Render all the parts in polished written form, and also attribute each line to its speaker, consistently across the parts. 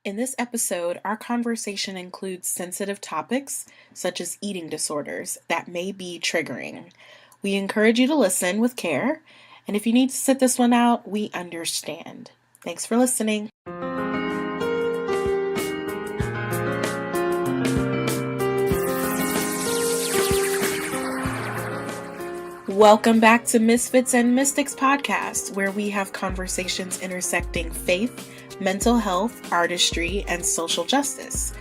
Speaker 1: In this episode, our conversation includes sensitive topics such as eating disorders that may be triggering. We encourage you to listen with care, and if you need to sit this one out, we understand. Thanks for listening. Welcome back to Misfits and Mystics podcast, where we have conversations intersecting faith, mental health, artistry, and social justice.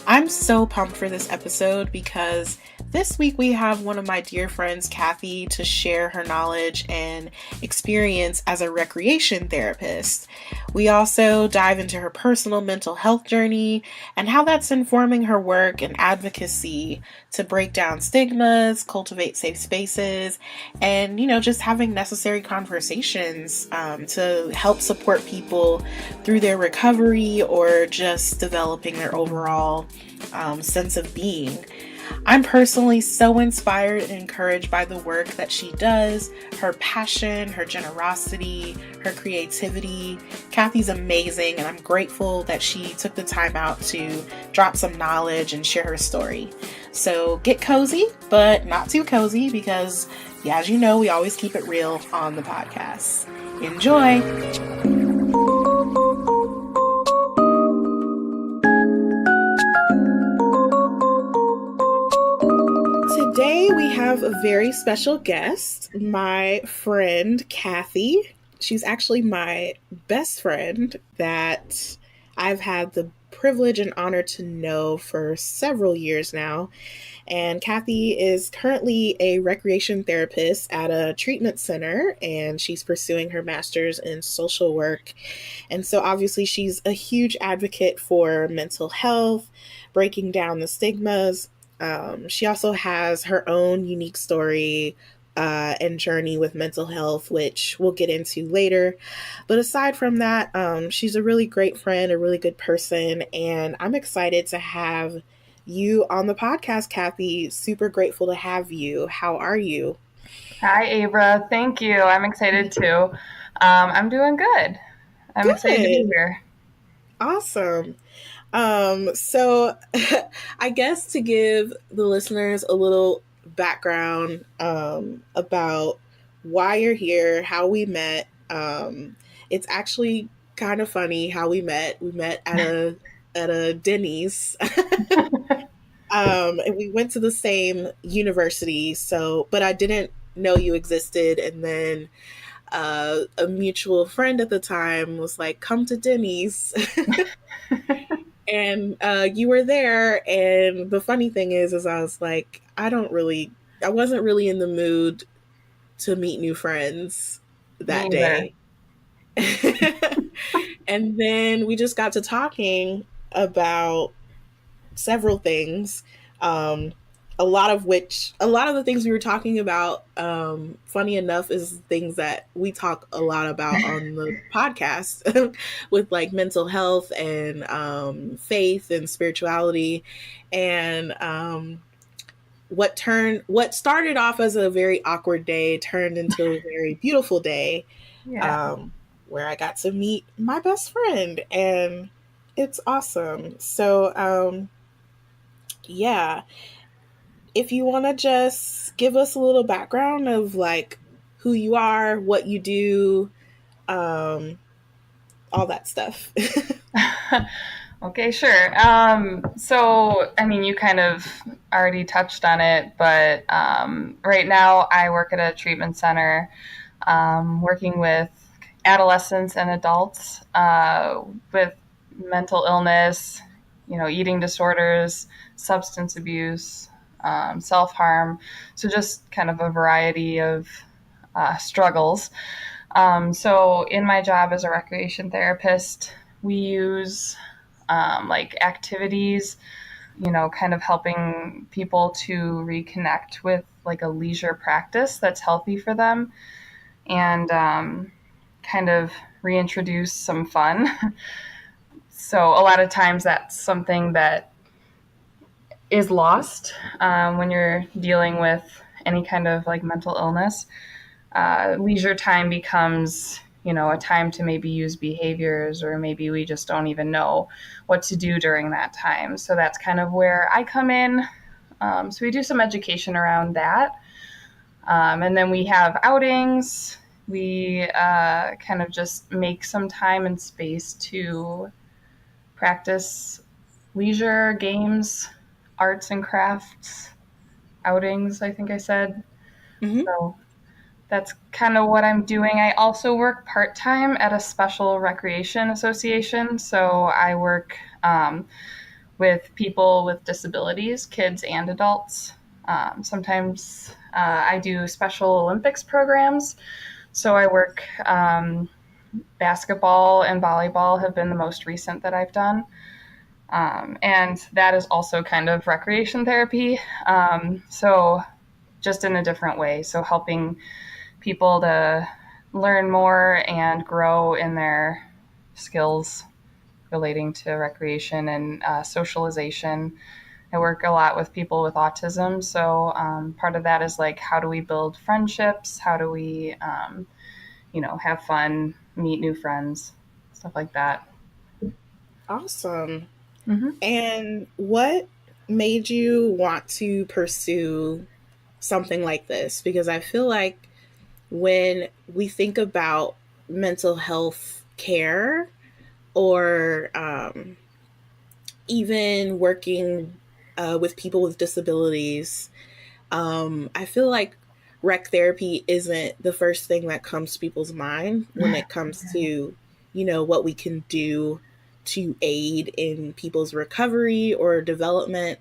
Speaker 1: I'm so pumped for this episode because this week we have one of my dear friends, Kathy, to share her knowledge and experience as a recreation therapist. We also dive into her personal mental health journey and how that's informing her work and advocacy to break down stigmas, cultivate safe spaces, and, just having necessary conversations to help support people through their recovery or just developing their overall sense of being. I'm personally so inspired and encouraged by the work that she does, her passion, her generosity, her creativity. Kathy's amazing, and I'm grateful that she took the time out to drop some knowledge and share her story. So get cozy, but not too cozy because, as you know, we always keep it real on the podcast. Enjoy! Today we have a very special guest, my friend Kathy. She's actually my best friend that I've had the privilege and honor to know for several years now. And Kathy is currently a recreation therapist at a treatment center, and she's pursuing her master's in social work. And so obviously she's a huge advocate for mental health, breaking down the stigmas. She also has her own unique story and journey with mental health, which we'll get into later. But aside from that, she's a really great friend, a really good person, and I'm excited to have you on the podcast, Kathy. Super grateful to have you. How are you?
Speaker 2: Hi, Abra. Thank you. I'm excited too. I'm doing good. I'm excited to be
Speaker 1: Good.
Speaker 2: here.
Speaker 1: Awesome. So I guess to give the listeners a little background about why you're here, how we met. It's actually kind of funny how we met. We met at a Denny's. And we went to the same university, so but I didn't know you existed, and then a mutual friend at the time was like, "Come to Denny's." And you were there, and the funny thing is I was like, I wasn't really in the mood to meet new friends
Speaker 2: Me
Speaker 1: that
Speaker 2: either.
Speaker 1: day. And then we just got to talking about several things. Um, a lot of the things we were talking about, funny enough, is things that we talk a lot about on the podcast with like mental health and faith and spirituality. And what started off as a very awkward day turned into a very beautiful day,
Speaker 2: Yeah.
Speaker 1: um, where I got to meet my best friend, and it's awesome. So, yeah, if you want to just give us a little background of like who you are, what you do, um, all that stuff.
Speaker 2: Okay, sure. I mean, you kind of already touched on it, but right now I work at a treatment center, working with adolescents and adults with mental illness, eating disorders, substance abuse, self harm. So, just kind of a variety of struggles. So, in my job as a recreation therapist, we use like activities, kind of helping people to reconnect with like a leisure practice that's healthy for them and kind of reintroduce some fun. So, a lot of times that's something that is lost when you're dealing with any kind of like mental illness. Leisure time becomes, a time to maybe use behaviors, or maybe we just don't even know what to do during that time. So that's kind of where I come in. So we do some education around that. And then we have outings. We kind of just make some time and space to practice leisure, games, arts and crafts, outings, I think I said.
Speaker 1: Hmm.
Speaker 2: So that's kind of what I'm doing. I also work part time at a special recreation association. So I work with people with disabilities, kids and adults. Sometimes I do Special Olympics programs. So I work basketball and volleyball have been the most recent that I've done. And that is also kind of recreation therapy. So just in a different way. So helping people to learn more and grow in their skills relating to recreation and socialization. I work a lot with people with autism. So part of that is like, how do we build friendships? How do we, have fun, meet new friends, stuff like that.
Speaker 1: Awesome.
Speaker 2: Mm-hmm.
Speaker 1: And what made you want to pursue something like this? Because I feel like when we think about mental health care or even working with people with disabilities, I feel like rec therapy isn't the first thing that comes to people's mind when it comes to, what we can do to aid in people's recovery or development.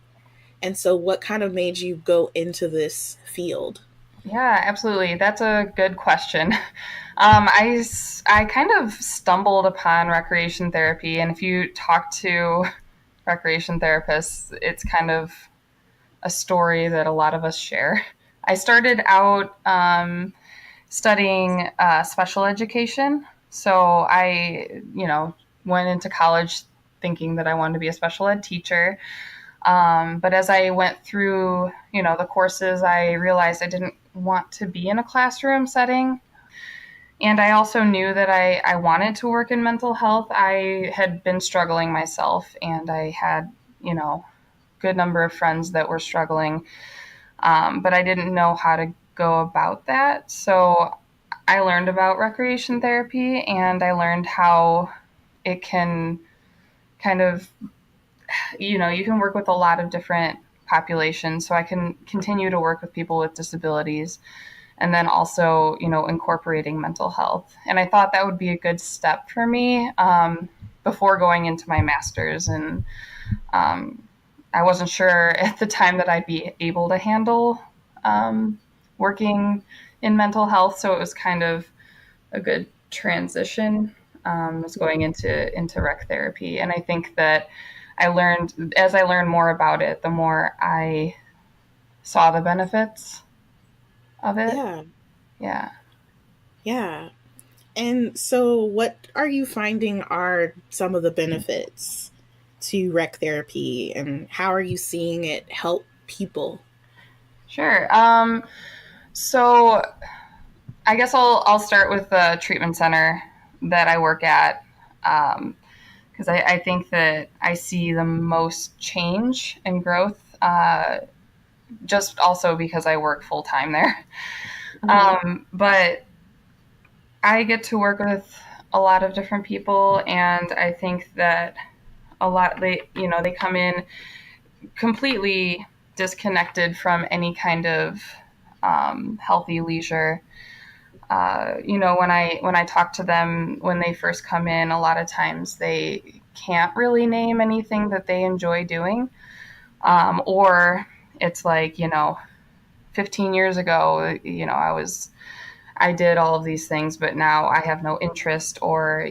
Speaker 1: And so, what kind of made you go into this field?
Speaker 2: Yeah, absolutely. That's a good question. I kind of stumbled upon recreation therapy, and if you talk to recreation therapists, it's kind of a story that a lot of us share. I started out studying special education. So I, went into college thinking that I wanted to be a special ed teacher. But as I went through, the courses, I realized I didn't want to be in a classroom setting. And I also knew that I wanted to work in mental health. I had been struggling myself, and I had, good number of friends that were struggling, but I didn't know how to go about that. So I learned about recreation therapy, and I learned how it can kind of, you can work with a lot of different populations. So I can continue to work with people with disabilities, and then also, incorporating mental health. And I thought that would be a good step for me before going into my master's. And um, I wasn't sure at the time that I'd be able to handle working in mental health. So it was kind of a good transition, was going into rec therapy. And I think that as I learned more about it, the more I saw the benefits of it.
Speaker 1: Yeah,
Speaker 2: Yeah.
Speaker 1: yeah. And so, what are you finding are some of the benefits to rec therapy, and how are you seeing it help people?
Speaker 2: Sure. So I guess I'll start with the treatment center that I work at, because I think that I see the most change and growth, just also because I work full time there.
Speaker 1: Hmm.
Speaker 2: But I get to work with a lot of different people, and I think that a lot they come in completely disconnected from any kind of healthy leisure. When I talk to them when they first come in, a lot of times they can't really name anything that they enjoy doing, or it's like 15 years ago, I did all of these things, but now I have no interest, or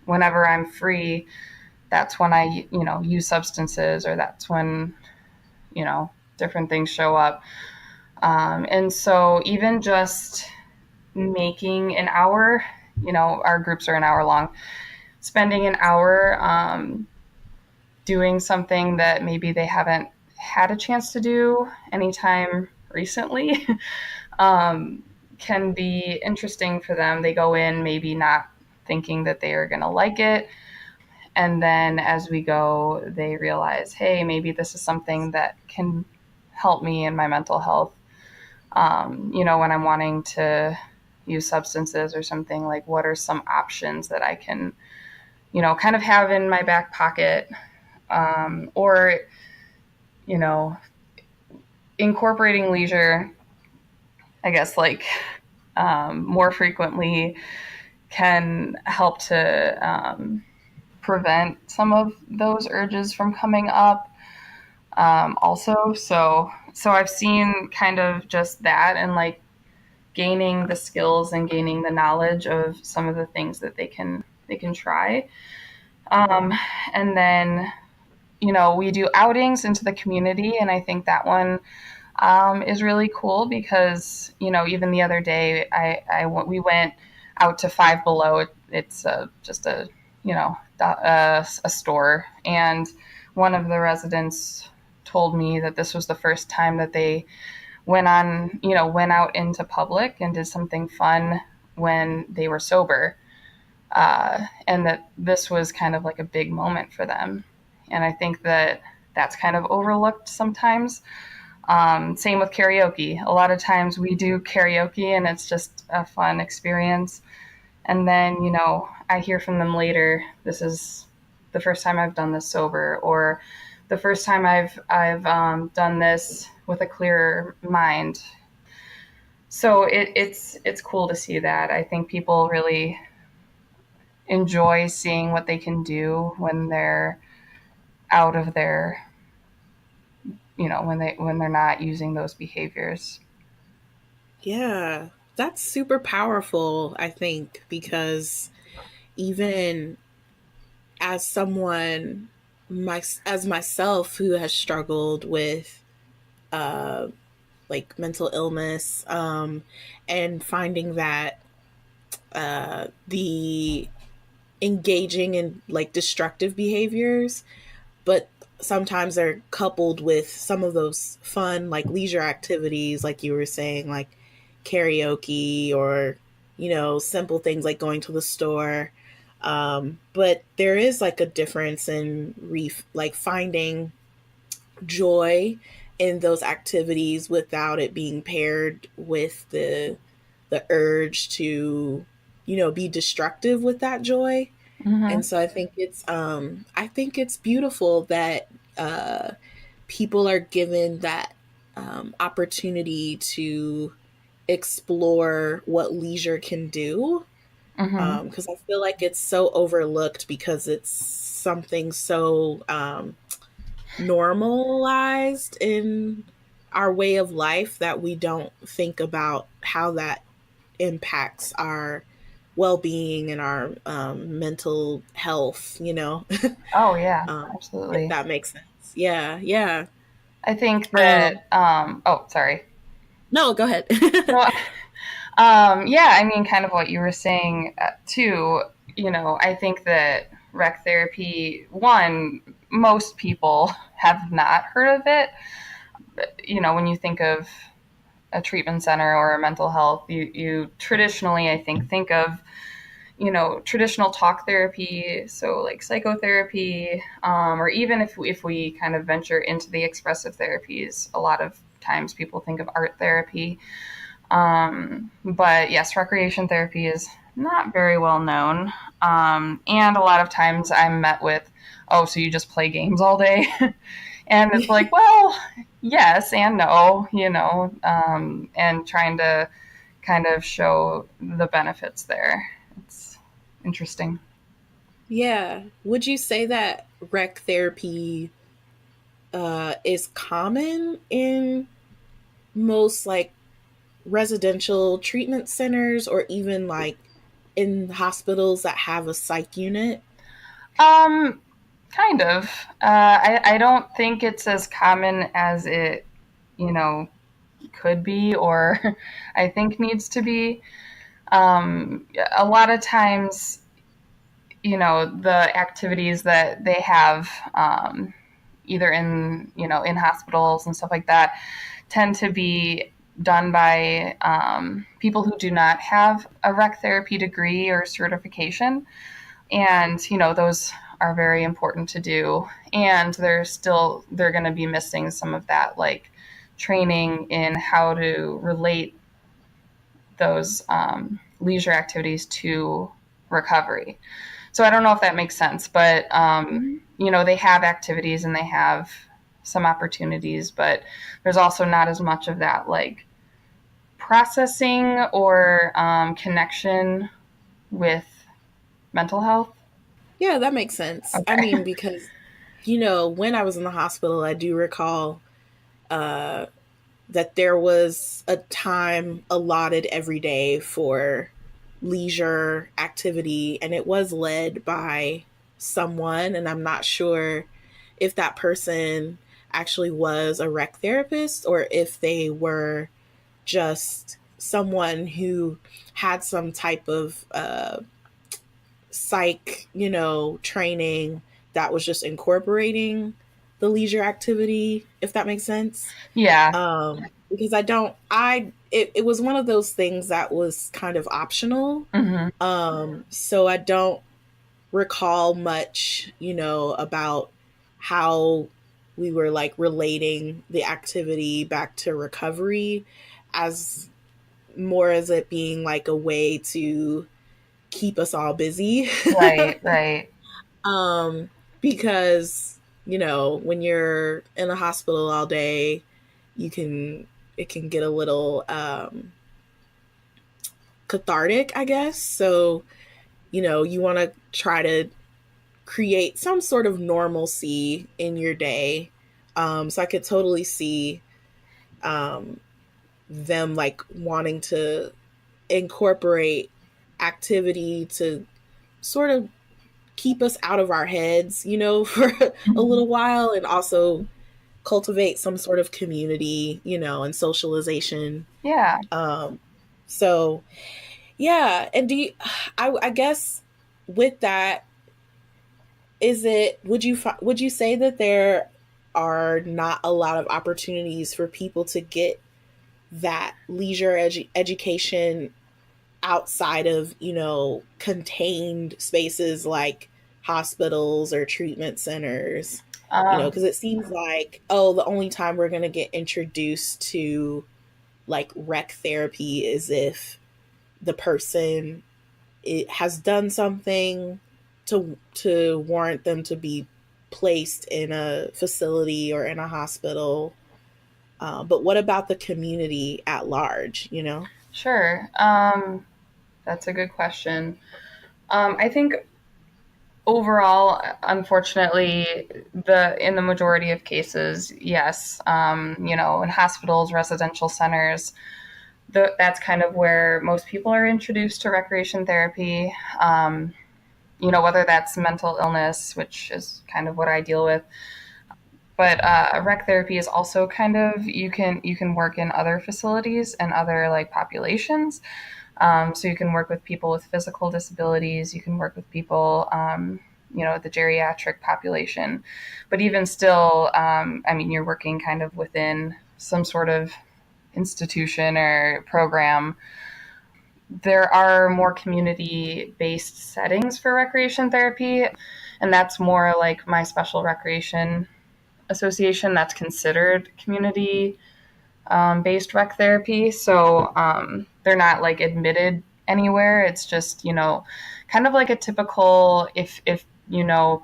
Speaker 2: whenever I'm free, that's when I use substances, or that's when you know different things show up. And so even just making an hour, our groups are an hour long, spending an hour doing something that maybe they haven't had a chance to do anytime recently, um, can be interesting for them. They go in maybe not thinking that they are going to like it. And then as we go, they realize, hey, maybe this is something that can help me in my mental health. When I'm wanting to use substances or something, like what are some options that I can, kind of have in my back pocket, or, you know, incorporating leisure, I guess, like more frequently can help to prevent some of those urges from coming up. Also, so I've seen kind of just that, and like gaining the skills and gaining the knowledge of some of the things that they can try. Um, and then we do outings into the community, and I think that one is really cool because even the other day we went out to Five Below. It's just a store, and one of the residents told me that this was the first time that they went out into public and did something fun when they were sober, and that this was kind of like a big moment for them. And I think that that's kind of overlooked sometimes. Same with karaoke. A lot of times we do karaoke and it's just a fun experience. And then, I hear from them later, this is the first time I've done this sober, or the first time I've done this with a clearer mind. So it's cool to see that. I think people really enjoy seeing what they can do when they're out of their, when they're not using those behaviors.
Speaker 1: Yeah, that's super powerful, I think, because even as someone as myself who has struggled with uh like mental illness, and finding that the engaging in like destructive behaviors, but sometimes they're coupled with some of those fun like leisure activities, like you were saying, like karaoke, or simple things like going to the store. But there is like a difference in like finding joy in those activities without it being paired with the urge to be destructive with that joy. And
Speaker 2: Mm-hmm.
Speaker 1: so I think it's beautiful that people are given that opportunity to explore what leisure can do,
Speaker 2: Mm-hmm.
Speaker 1: because I feel like it's so overlooked because it's something so normalized in our way of life that we don't think about how that impacts our well-being and our mental health,
Speaker 2: Oh yeah,
Speaker 1: if
Speaker 2: absolutely.
Speaker 1: that makes sense. Yeah, yeah.
Speaker 2: I think
Speaker 1: um
Speaker 2: that. Oh, sorry.
Speaker 1: no, go ahead.
Speaker 2: No. Yeah, I mean, kind of what you were saying too. I think that rec therapy, one, most people have not heard of it. When you think of a treatment center or a mental health, you traditionally, I think of traditional talk therapy, so like psychotherapy, or even if we kind of venture into the expressive therapies, a lot of times people think of art therapy. But yes, recreation therapy is not very well known. And a lot of times I'm met with, oh, so you just play games all day? And it's like, well, yes and no, and trying to kind of show the benefits there. It's interesting.
Speaker 1: Yeah, would you say that rec therapy is common in most like residential treatment centers, or even like in hospitals that have a psych unit?
Speaker 2: Um, Kind of. I don't think it's as common as it, you know, could be, or I think needs to be. A lot of times, the activities that they have, either in hospitals and stuff like that, tend to be. done by people who do not have a rec therapy degree or certification. And, those are very important to do. And they're going to be missing some of that, like training in how to relate those leisure activities to recovery. So I don't know if that makes sense, but they have activities and they have some opportunities, but there's also not as much of that like processing or connection with mental health.
Speaker 1: Yeah, that makes sense. I
Speaker 2: Okay.
Speaker 1: mean, because, when I was in the hospital, I do recall uh, that there was a time allotted every day for leisure activity, and it was led by someone. And I'm not sure if that person actually was a rec therapist or if they were just someone who had some type of psych, training that was just incorporating the leisure activity, if that makes sense.
Speaker 2: Yeah.
Speaker 1: Because it was one of those things that was kind of optional.
Speaker 2: Hmm.
Speaker 1: So I don't recall much, about how we were like relating the activity back to recovery, as more as it being like a way to keep us all busy.
Speaker 2: Right, right.
Speaker 1: um because when you're in a hospital all day, you can it can get a little cathartic, I guess. So you want to try to create some sort of normalcy in your day. So I could totally see um them like wanting to incorporate activity to sort of keep us out of our heads, for a
Speaker 2: Mhm.
Speaker 1: little while, and also cultivate some sort of community, and socialization.
Speaker 2: Yeah.
Speaker 1: Um, so yeah, and I guess with that, would you say that there are not a lot of opportunities for people to get that leisure education outside of contained spaces like hospitals or treatment centers,
Speaker 2: Um,
Speaker 1: because it seems like, oh, the only time we're going to get introduced to like rec therapy is if the person has done something to warrant them to be placed in a facility or in a hospital. But what about the community at large,
Speaker 2: sure. That's a good question. I think overall, unfortunately, the in the majority of cases, yes, in hospitals, residential centers, that's kind of where most people are introduced to recreation therapy. Whether that's mental illness, which is kind of what I deal with, but rec therapy is also kind of you can work in other facilities and other like populations. So you can work with people with physical disabilities. You can work with people, the geriatric population. But even still, I mean, you're working kind of within some sort of institution or program. There are more community based settings for recreation therapy, and that's more like my special recreation association that's considered community based rec therapy. So they're not like admitted anywhere. It's just, kind of like a typical, if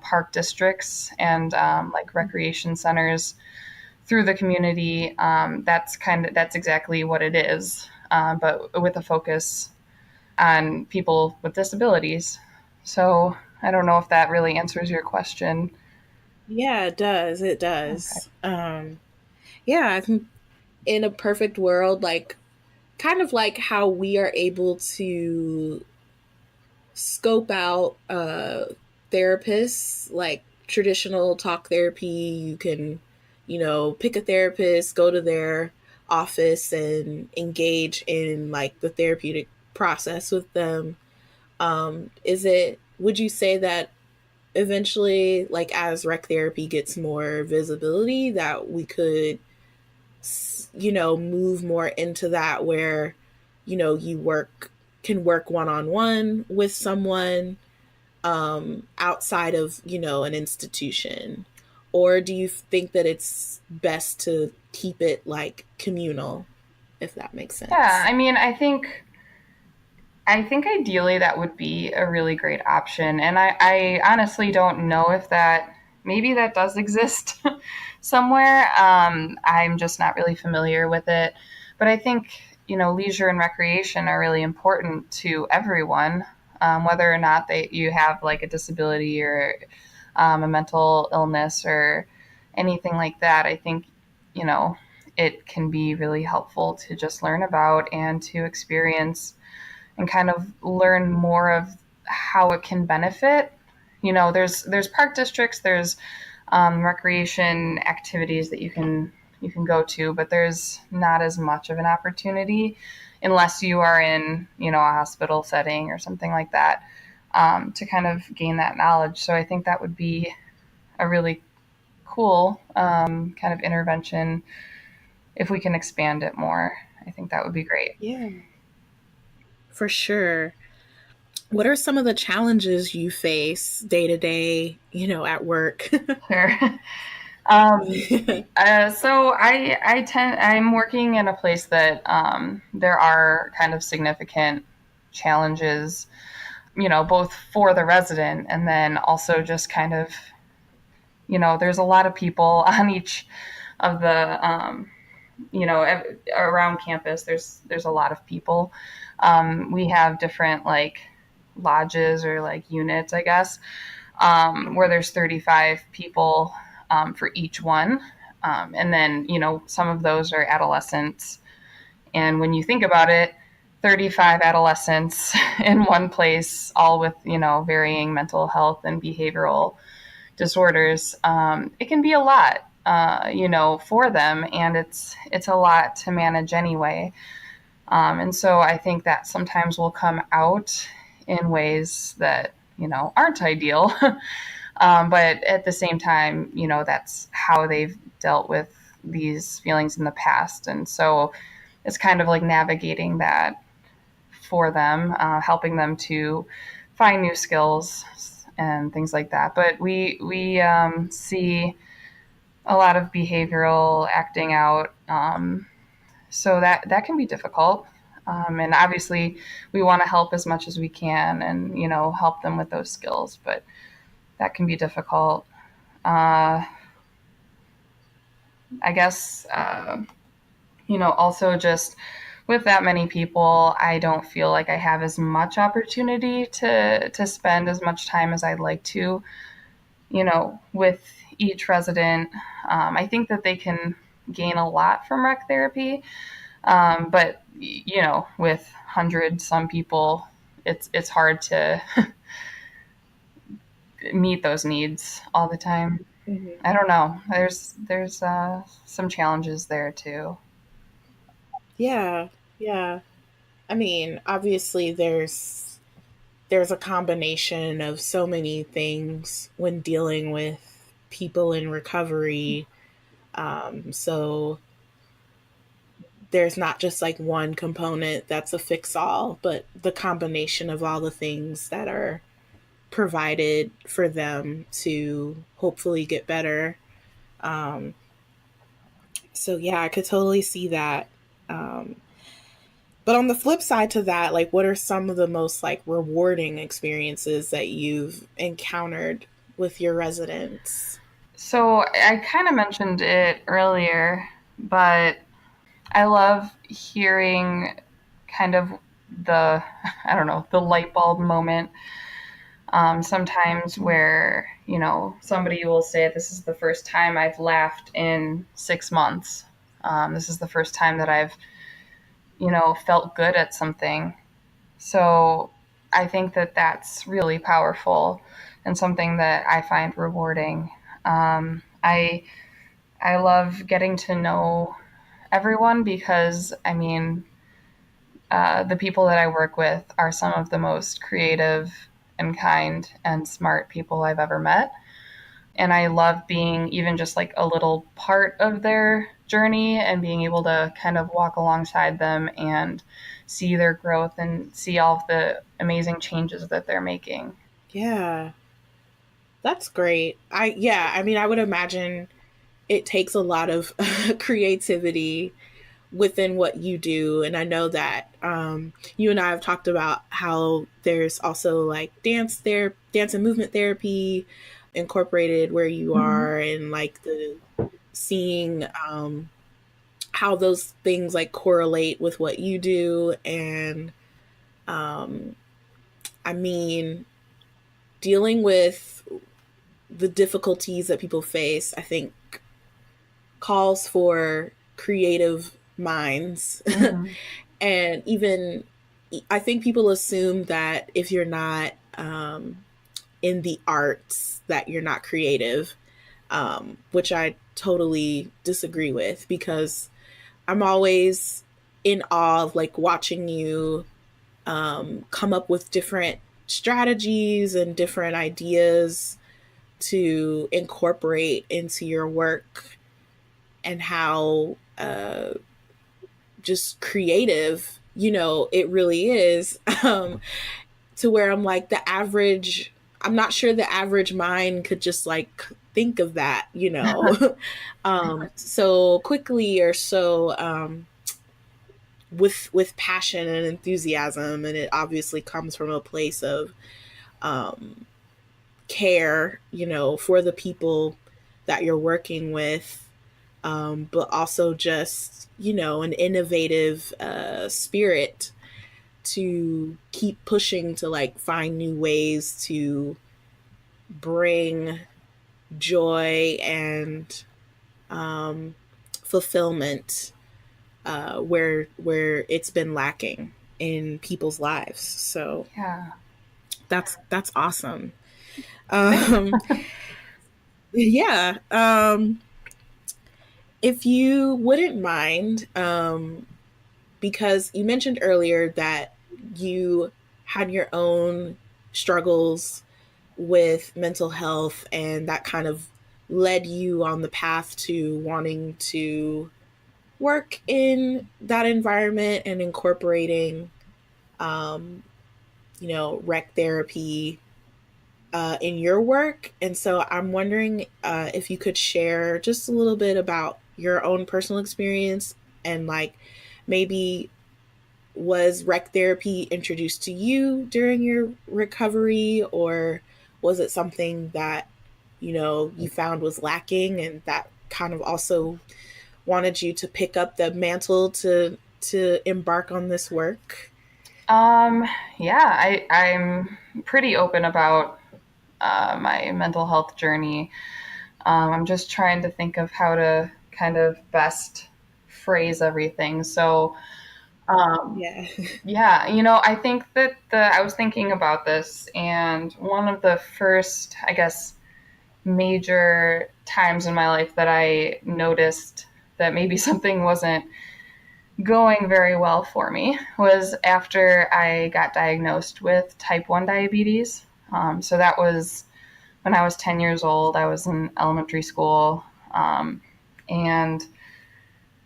Speaker 2: park districts and like recreation centers through the community. That's exactly what it is, but with a focus on people with disabilities. So I don't know if that really answers your question.
Speaker 1: Yeah, it does. It
Speaker 2: Okay.
Speaker 1: does. Yeah, I think in a perfect world, like kind of like how we are able to scope out therapists, like traditional talk therapy. You can, pick a therapist, go to their office and engage in like the therapeutic process with them. Would you say that eventually, like as rec therapy gets more visibility, that we could move more into that where, you can work one on one with someone outside of, an institution? Or do you think that it's best to keep it like communal, if that makes
Speaker 2: Yeah,
Speaker 1: sense?
Speaker 2: I mean, I think ideally that would be a really great option. And I honestly don't know if that, maybe that does exist somewhere. I'm just not really familiar with it. But I think, leisure and recreation are really important to everyone, whether or not you have like a disability or a mental illness or anything like that. I think, you know, it can be really helpful to just learn about and to experience and kind of learn more of how it can benefit. There's park districts, there's recreation activities that you can go to, but there's not as much of an opportunity unless you are in a hospital setting or something like that, to kind of gain that knowledge. So I think that would be a really cool kind of intervention if we can expand it more. I think that would be great.
Speaker 1: Yeah, for sure. What are some of the challenges you face day to day, at work?
Speaker 2: Sure. Um, so I'm working in a place that there are kind of significant challenges, both for the resident and then also just kind of, there's a lot of people on each of the, around campus. There's a lot of people. We have different like lodges or like units, I guess, where there's 35 people for each one. And then, some of those are adolescents. And when you think about it, 35 adolescents in one place, all with, varying mental health and behavioral disorders, it can be a lot, for them. And it's a lot to manage anyway. And so I think that sometimes will come out in ways that, aren't ideal. But at the same time, that's how they've dealt with these feelings in the past. And so it's kind of like navigating that for them, helping them to find new skills and things like that. But we see a lot of behavioral acting out, so that can be difficult. And obviously, we want to help as much as we can, and help them with those skills. But that can be difficult. Uh, I guess, also just with that many people, I don't feel like I have as much opportunity to spend as much time as I'd like to, with each resident. I think that they can gain a lot from rec therapy, but with hundred some people, it's hard to meet those needs all the time.
Speaker 1: Mhm.
Speaker 2: I don't know. There's some challenges there too.
Speaker 1: Yeah, yeah. I mean, obviously there's a combination of so many things when dealing with people in recovery. So there's not just like one component that's a fix all, but the combination of all the things that are provided for them to hopefully get better. Um, so yeah, I could totally see that. Um, but on the flip side to that, like, what are some of the most like rewarding experiences that you've encountered with your residents?
Speaker 2: So I kind of mentioned it earlier, but I love hearing kind of the, I don't know, the light bulb moment. Sometimes where, somebody will say, "This is the first time I've laughed in 6 months. This is the first time that I've, felt good at something." So I think that that's really powerful and something that I find rewarding. I love getting to know everyone because, I mean, the people that I work with are some of the most creative and kind and smart people I've ever met. And I love being even just like a little part of their journey and being able to kind of walk alongside them and see their growth and see all of the amazing changes that they're making.
Speaker 1: Yeah, that's great. I mean, I would imagine it takes a lot of creativity within what you do. And I know that you and I have talked about how there's also like dance and movement therapy incorporated where you
Speaker 2: Mm-hmm.
Speaker 1: are, and like the seeing how those things like correlate with what you do. And um, I mean, dealing with the difficulties that people face, I think calls for creative minds.
Speaker 2: Mm-hmm.
Speaker 1: And even I think people assume that if you're not in the arts, that you're not creative, which I totally disagree with, because I'm always in awe of like watching you come up with different strategies and different ideas to incorporate into your work, and how just creative, it really is. To where I'm like, I'm not sure the average mind could just like think of that, so quickly, or so with passion and enthusiasm. And it obviously comes from a place of um, care, for the people that you're working with, but also just, an innovative spirit to keep pushing to like find new ways to bring joy and fulfillment where it's been lacking in people's lives. So
Speaker 2: Yeah.
Speaker 1: that's awesome.
Speaker 2: Thanks.
Speaker 1: Um, yeah. If you wouldn't mind, because you mentioned earlier that you had your own struggles with mental health, and that kind of led you on the path to wanting to work in that environment and incorporating, um, rec therapy in your work. And so I'm wondering if you could share just a little bit about your own personal experience, and like maybe was rec therapy introduced to you during your recovery, or was it something that you found was lacking, and that kind of also wanted you to pick up the mantle to embark on this work?
Speaker 2: Um, yeah, I'm pretty open about my mental health journey. I'm just trying to think of how to kind of best phrase everything. So, um,
Speaker 1: Yeah.
Speaker 2: yeah, I think that I was thinking about this, and one of the first, I guess, major times in my life that I noticed that maybe something wasn't going very well for me was after I got diagnosed with type 1 diabetes. So that was when I was 10 years old. I was in elementary school. Um, and,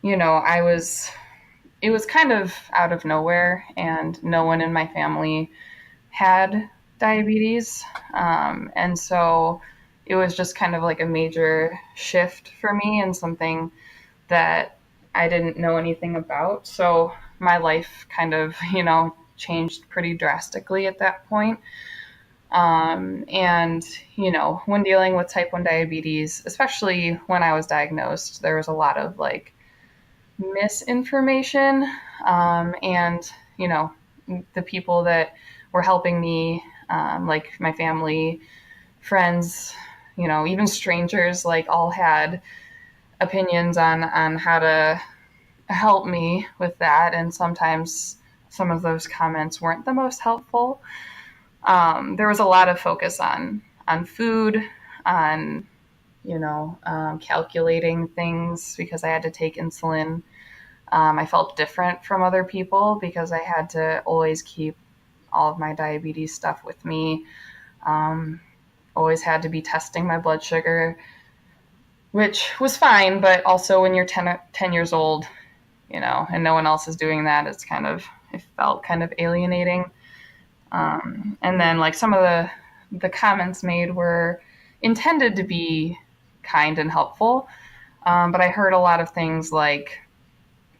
Speaker 2: it was kind of out of nowhere, and no one in my family had diabetes. And so it was just kind of like a major shift for me and something that I didn't know anything about. So my life kind of, changed pretty drastically at that point. And, when dealing with type 1 diabetes, especially when I was diagnosed, there was a lot of like misinformation. And, you know, the people that were helping me, like my family, friends, even strangers, like all had opinions on how to help me with that. And sometimes some of those comments weren't the most helpful. There was a lot of focus on food, on calculating things because I had to take insulin. I felt different from other people because I had to always keep all of my diabetes stuff with me. Um, always had to be testing my blood sugar, which was fine, but also when you're 10 years old, and no one else is doing that, it felt kind of alienating. And then like some of the comments made were intended to be kind and helpful, but I heard a lot of things like,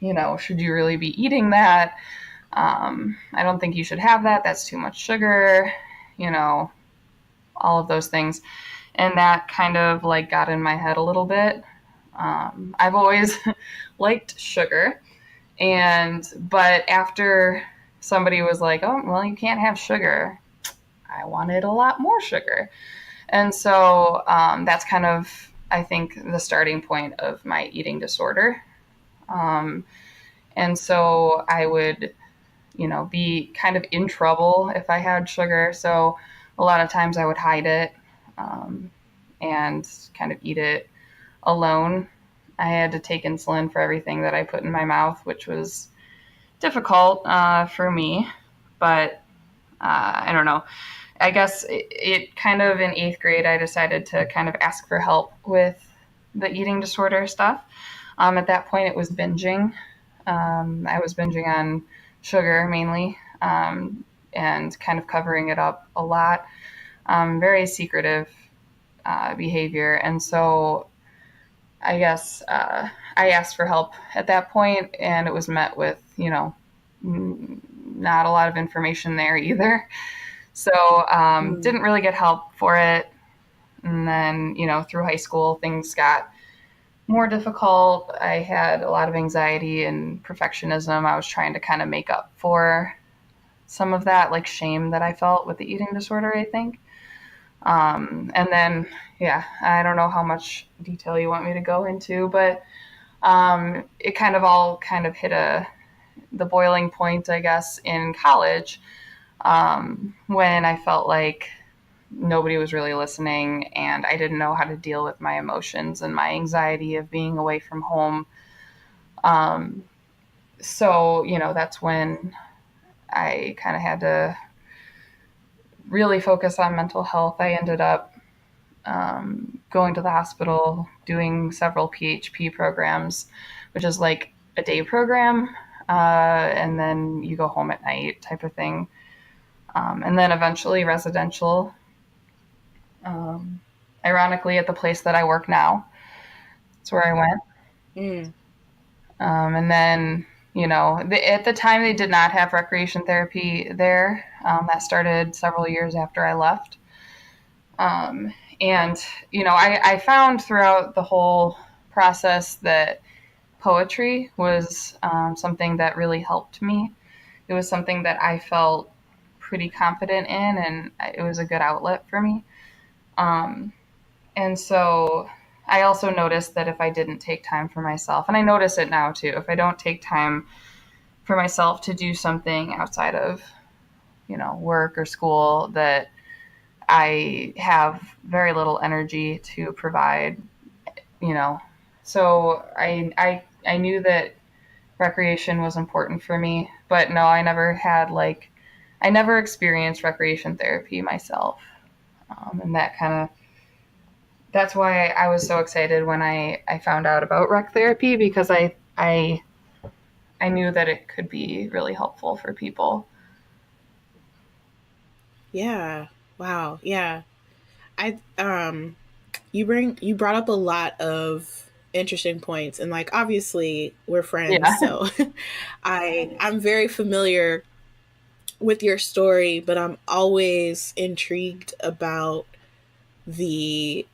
Speaker 2: should you really be eating that? I don't think you should have that. That's too much sugar, you know, all of those things. And that kind of like got in my head a little bit. I've always liked sugar, but after somebody was like, "Oh, well, you can't have sugar," I wanted a lot more sugar, and so that's kind of, I think, the starting point of my eating disorder. Um, and so I would, be kind of in trouble if I had sugar. So a lot of times I would hide it, um, and kind of eat it alone. I had to take insulin for everything that I put in my mouth, which was difficult for me. But I don't know. I guess it kind of in eighth grade, I decided to kind of ask for help with the eating disorder stuff. At that point, it was binging. I was binging on sugar mainly, and kind of covering it up a lot. Very secretive behavior. And so I guess I asked for help at that point, and it was met with, not a lot of information there either. So
Speaker 1: Mm.
Speaker 2: didn't really get help for it. And then, through high school, things got more difficult. I had a lot of anxiety and perfectionism. I was trying to kind of make up for some of that, like shame that I felt with the eating disorder, I think. And then, yeah, I don't know how much detail you want me to go into, but it kind of all kind of hit the boiling point, I guess, in college, when I felt like nobody was really listening and I didn't know how to deal with my emotions and my anxiety of being away from home. Um, so, that's when I kind of had to really focus on mental health. I ended up going to the hospital, doing several PHP programs, which is like a day program, and then you go home at night type of thing. And then eventually residential, um, ironically, at the place that I work now. That's where I went.
Speaker 1: Mm.
Speaker 2: And then, at the time, they did not have recreation therapy there. That started several years after I left. Um, and, I found throughout the whole process that poetry was something that really helped me. It was something that I felt pretty confident in, and it was a good outlet for me. Um, and so I also noticed that if I didn't take time for myself, and I notice it now too, if I don't take time for myself to do something outside of, work or school, that I have very little energy to provide, you know. So I knew that recreation was important for me, but no, I never experienced recreation therapy myself. And that's why I was so excited when I found out about rec therapy, because I knew that it could be really helpful for people.
Speaker 1: Yeah. Wow. Yeah. I you brought up a lot of interesting points, and like obviously we're friends,
Speaker 2: Yeah.
Speaker 1: so I'm very familiar with your story, but I'm always intrigued about the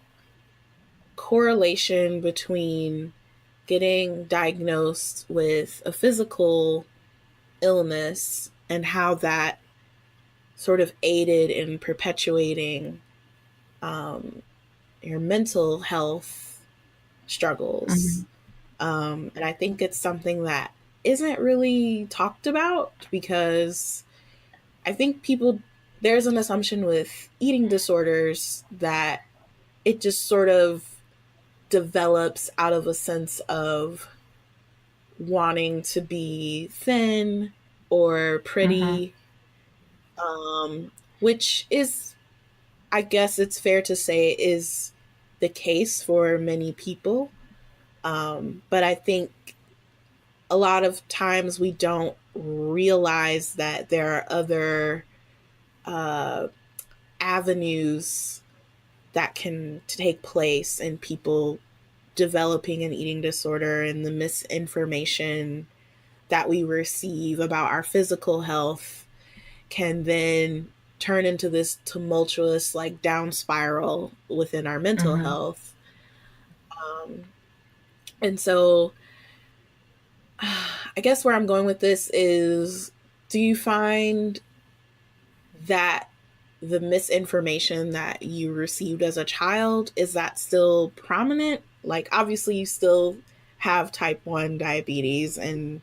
Speaker 1: correlation between getting diagnosed with a physical illness and how that sort of aided in perpetuating um, your mental health
Speaker 2: Mm-hmm.
Speaker 1: struggles. And I think it's something that isn't really talked about because I think there's an assumption with eating disorders that it just sort of develops out of a sense of wanting to be thin or
Speaker 2: Mm-hmm.
Speaker 1: pretty, which is I guess it's fair to say is the case for many people. But I think a lot of times we don't realize that there are other uh, avenues that can take place in people developing an eating disorder, and the misinformation that we receive about our physical health can then turn into this tumultuous like down spiral within our mental
Speaker 2: Mm-hmm.
Speaker 1: health. um, and so I guess where I'm going with this is, do you find that the misinformation that you received as a child, is that still prominent? Like, obviously you still have type 1 diabetes and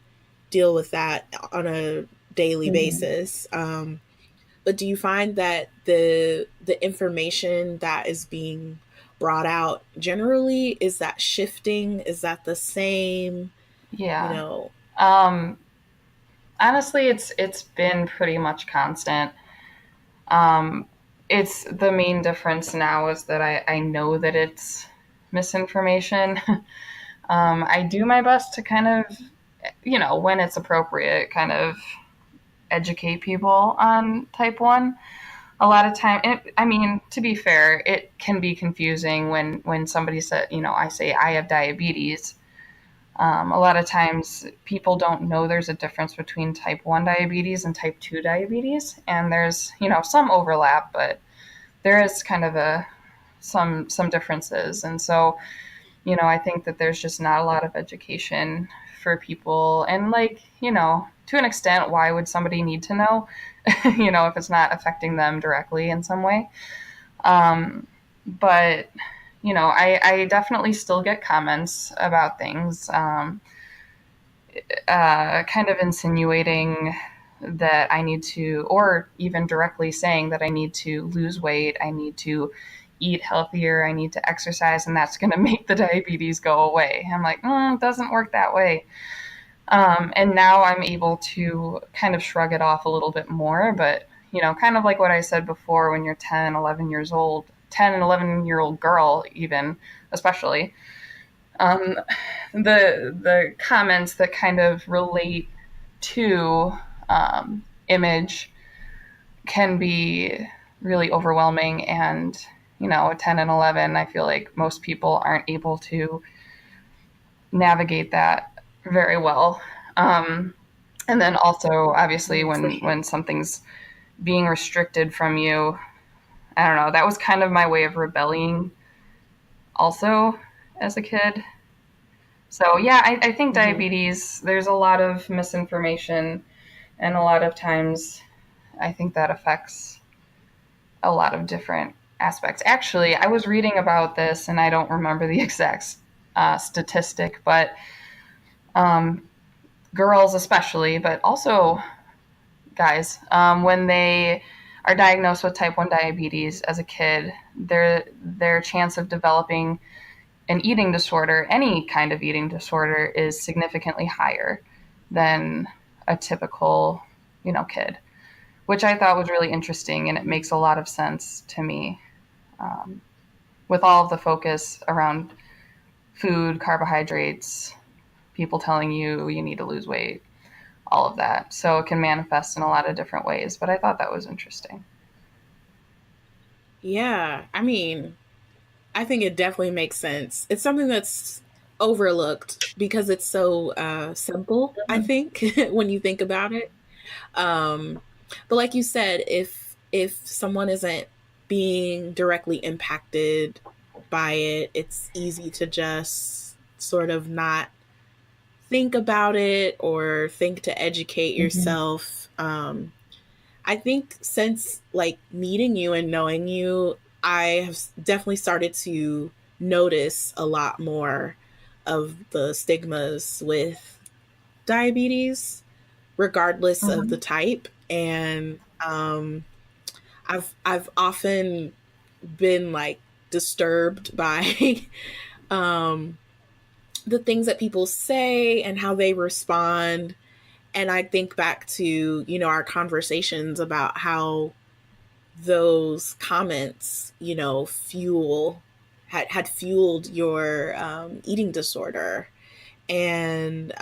Speaker 1: deal with that on a daily
Speaker 2: Mm-hmm.
Speaker 1: basis. But do you find that the information that is being brought out generally, is that shifting? Is that the same? You
Speaker 2: Yeah.
Speaker 1: know.
Speaker 2: Um, Honestly, it's been pretty much constant. Um, it's the main difference now is that I know that it's misinformation. I do my best to kind of, when it's appropriate, kind of educate people on type 1. A lot of time, I mean, to be fair, it can be confusing when somebody said, I say I have diabetes. A lot of times people don't know there's a difference between type 1 diabetes and type 2 diabetes, and there's, some overlap, but there is kind of some differences. And so, I think that there's just not a lot of education for people. And, like, to an extent, why would somebody need to know, if it's not affecting them directly in some way? But, I definitely still get comments about things, kind of insinuating that I need to, or even directly saying that I need to lose weight, I need to eat healthier, I need to exercise, and that's going to make the diabetes go away. I'm like, it doesn't work that way. And now I'm able to kind of shrug it off a little bit more, but, kind of like what I said before, when you're 10, 11 years old, 10 and 11-year-old girl, even, especially, um, the comments that kind of relate to image can be really overwhelming. And, at 10 and 11, I feel like most people aren't able to navigate that very well. And then also, obviously,
Speaker 1: For
Speaker 2: when
Speaker 1: sure.
Speaker 2: something's being restricted from you, I don't know, that was kind of my way of rebelling also as a kid. So yeah, I think
Speaker 1: Mm-hmm.
Speaker 2: diabetes, there's a lot of misinformation, and a lot of times I think that affects a lot of different aspects. Actually, I was reading about this, and I don't remember the exact statistic, but um, girls especially, but also guys, when they are diagnosed with type 1 diabetes as a kid, their chance of developing an eating disorder, any kind of eating disorder, is significantly higher than a typical, kid, which I thought was really interesting, and it makes a lot of sense to me, um, with all of the focus around food, carbohydrates, people telling you need to lose weight, all of that. So it can manifest in a lot of different ways, but I thought that was interesting.
Speaker 1: Yeah, I mean, I think it definitely makes sense. It's something that's overlooked because it's so simple, I
Speaker 2: Mm-hmm.
Speaker 1: think, when you think about it. Um, but like you said, if someone isn't being directly impacted by it, it's easy to just sort of not think about it or think to educate
Speaker 2: Mm-hmm.
Speaker 1: yourself. I think since like meeting you and knowing you, I have definitely started to notice a lot more of the stigmas with diabetes, regardless of the
Speaker 2: Mm-hmm.
Speaker 1: type. And I've often been like disturbed by um, the things that people say and how they respond. And I think back to, our conversations about how those comments, had fueled your eating disorder. And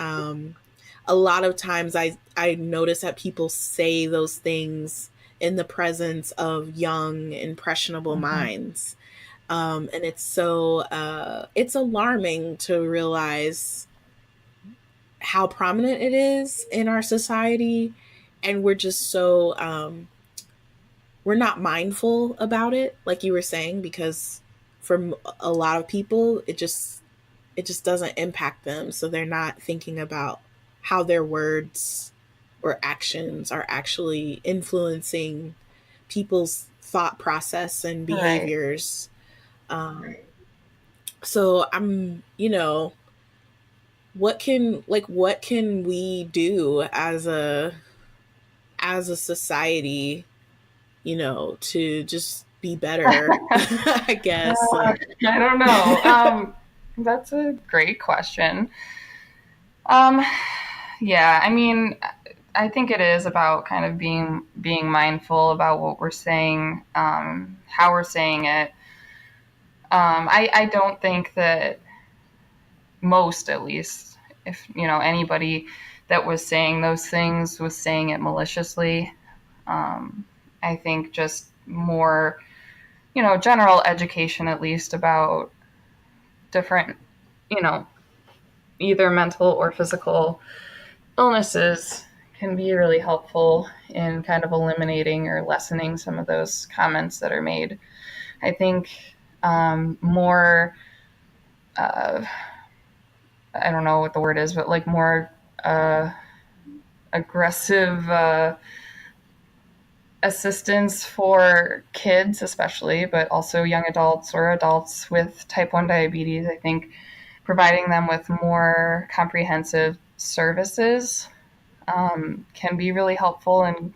Speaker 1: a lot of times I notice that people say those things in the presence of young, impressionable
Speaker 2: Mm-hmm.
Speaker 1: minds. And it's alarming to realize how prominent it is in our society. And we're not mindful about it, like you were saying, because for a lot of people, it just doesn't impact them. So they're not thinking about how their words or actions are actually influencing people's thought process and
Speaker 2: Right.
Speaker 1: behaviors. So what can we do as a society, to just be better? I guess, like,
Speaker 2: I don't know. That's a great question. Um, yeah, I mean, I think it is about kind of being mindful about what we're saying, how we're saying it. I don't think that most, at least, if anybody that was saying those things was saying it maliciously. Um, I think just more, general education, at least, about different, you know, either mental or physical illnesses can be really helpful in kind of eliminating or lessening some of those comments that are made. I think more, uh, I don't know what the word is, but like more uh, aggressive assistance for kids, especially, but also young adults or adults with type 1 diabetes. I think providing them with more comprehensive services can be really helpful in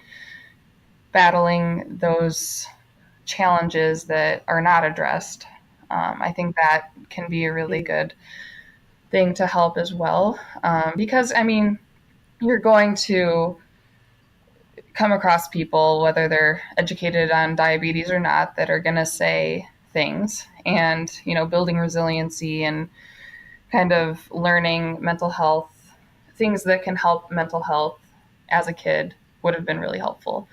Speaker 2: battling those challenges that are not addressed. I think that can be a really good thing to help as well. Because, I mean, you're going to come across people, whether they're educated on diabetes or not, that are going to say things. And, building resiliency and kind of learning mental health, things that can help mental health as a kid would have been really helpful.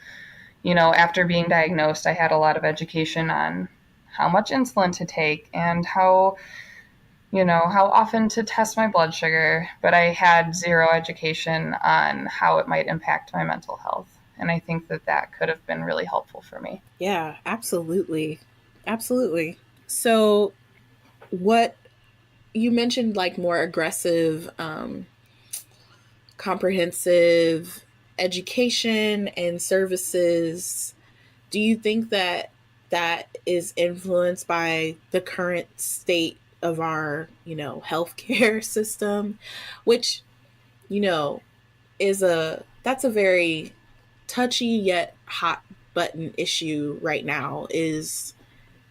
Speaker 2: After being diagnosed, I had a lot of education on how much insulin to take and how often to test my blood sugar, but I had zero education on how it might impact my mental health. And I think that that could have been really helpful for me.
Speaker 1: yeah, absolutely. Absolutely. So, what you mentioned, like, more aggressive, comprehensive education and services. Do you think that that is influenced by the current state of our, healthcare system, which, you know, that's a very touchy yet hot button issue right now, is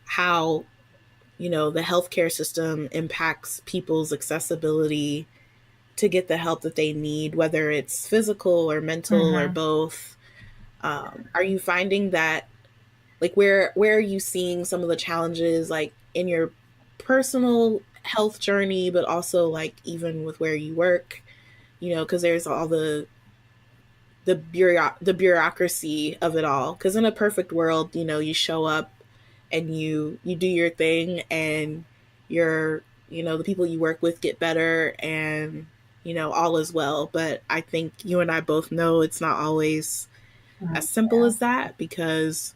Speaker 1: how, the healthcare system impacts people's accessibility to get the help that they need, whether it's physical or mental or
Speaker 2: Mm-hmm.
Speaker 1: both. Are you finding that, like, where are you seeing some of the challenges, like, in your personal health journey, but also, like, even with where you work? Because there's all the bureaucracy of it all. Because in a perfect world, you show up and you do your thing, and the people you work with get better, and all is well. But I think you and I both know it's not always as simple
Speaker 2: Yeah.
Speaker 1: as that, because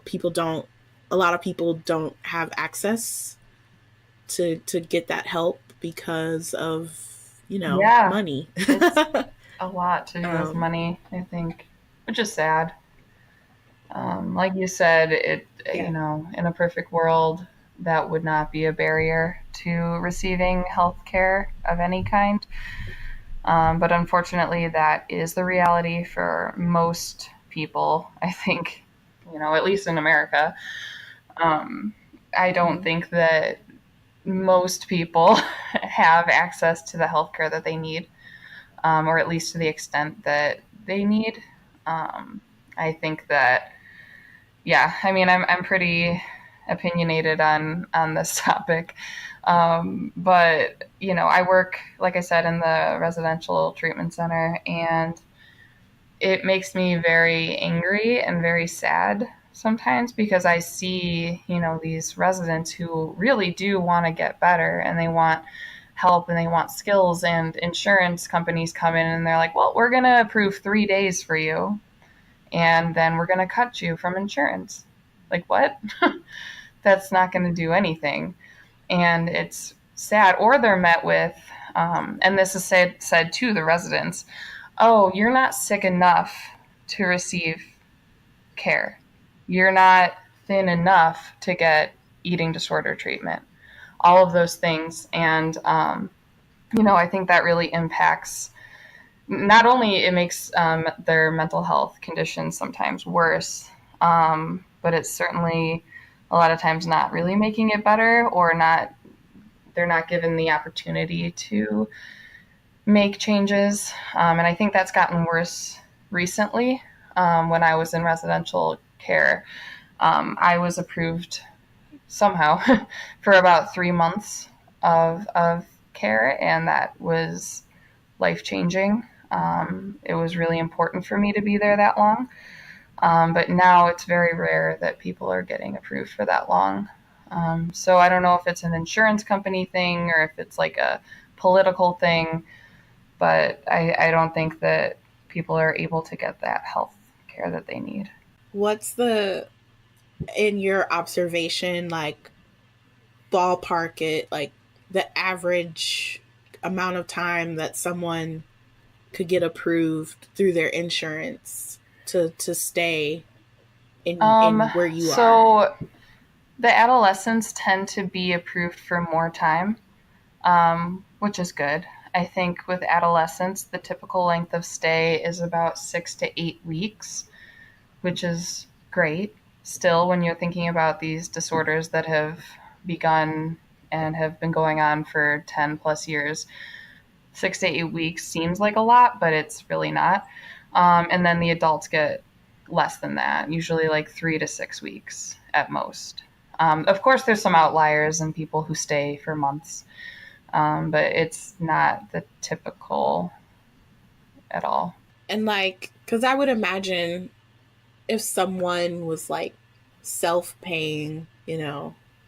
Speaker 1: people don't a lot of people don't have access to get that help because of
Speaker 2: Yeah.
Speaker 1: money.
Speaker 2: It's a lot to do with
Speaker 1: um
Speaker 2: money, I think, which is sad. Like you said,
Speaker 1: yeah,
Speaker 2: in a perfect world, that would not be a barrier to receiving health care of any kind. But unfortunately, that is the reality for most people, I think, at least in America. Um, I don't
Speaker 1: mhm,
Speaker 2: think that most people have access to the healthcare that they need, or at least to the extent that they need. Um, I think that yeah, I mean, I'm pretty opinionated on this topic. But I work, like I said, in the residential treatment center, and it makes me very angry and very sad sometimes because I see, these residents who really do want to get better and they want help and they want skills, and insurance companies come in and they're like, well, we're going to approve 3 days for you and then we're going to cut you from insurance. Like, what? That's not going to do anything. And it's sad. Or they're met with, and this is said to the residents, oh, you're not sick enough to receive care. You're not thin enough to get eating disorder treatment. All of those things. And, I think that really impacts, not only it makes their mental health conditions sometimes worse, but it's certainly a lot of times not really making it better, or not, they're not given the opportunity to make changes. And I think that's gotten worse recently. When I was in residential care, I was approved somehow for about 3 months of care, and that was life changing. It was really important for me to be there that long. But now it's very rare that people are getting approved for that long. So I don't know if it's an insurance company thing or if it's like a political thing, but I don't think that people are able to get that health care that they need.
Speaker 1: What's the, in your observation, like ballpark it, like the average amount of time that someone could get approved through their insurance to stay in where you are?
Speaker 2: So the adolescents tend to be approved for more time, which is good. I think with adolescents, the typical length of stay is about 6 to 8 weeks, which is great. Still, when you're thinking about these disorders that have begun and have been going on for 10 plus years, 6 to 8 weeks seems like a lot, but it's really not. And then the adults get less than that, usually like 3 to 6 weeks at most. Of course, there's some outliers and people who stay for months, but it's not the typical at all.
Speaker 1: And like, because I would imagine if someone was like self paying,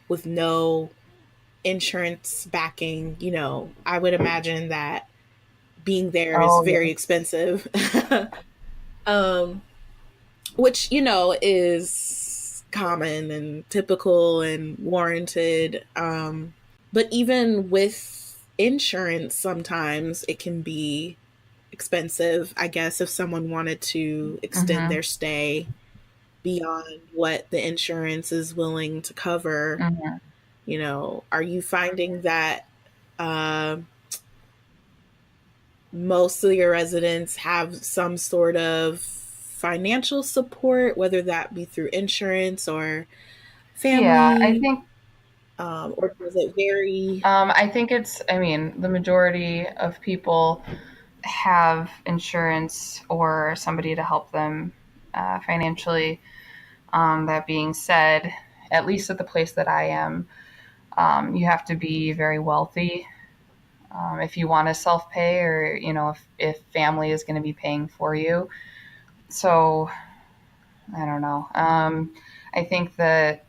Speaker 1: with no insurance backing, I would imagine that being there is
Speaker 2: Oh,
Speaker 1: very
Speaker 2: yes.
Speaker 1: expensive. um, which, is common and typical and warranted. But even with insurance, sometimes it can be expensive, I guess, if someone wanted to extend
Speaker 2: Mm-hmm.
Speaker 1: their stay beyond what the insurance is willing to cover.
Speaker 2: Mm-hmm.
Speaker 1: Are you finding that uh, most of your residents have some sort of financial support, whether that be through insurance or
Speaker 2: Yeah,
Speaker 1: family, or does it vary?
Speaker 2: I think it's, I mean, the majority of people have insurance or somebody to help them financially. That being said, at least at the place that I am, you have to be very wealthy if you want to self pay, or if family is going to be paying for you. So I don't know. I think that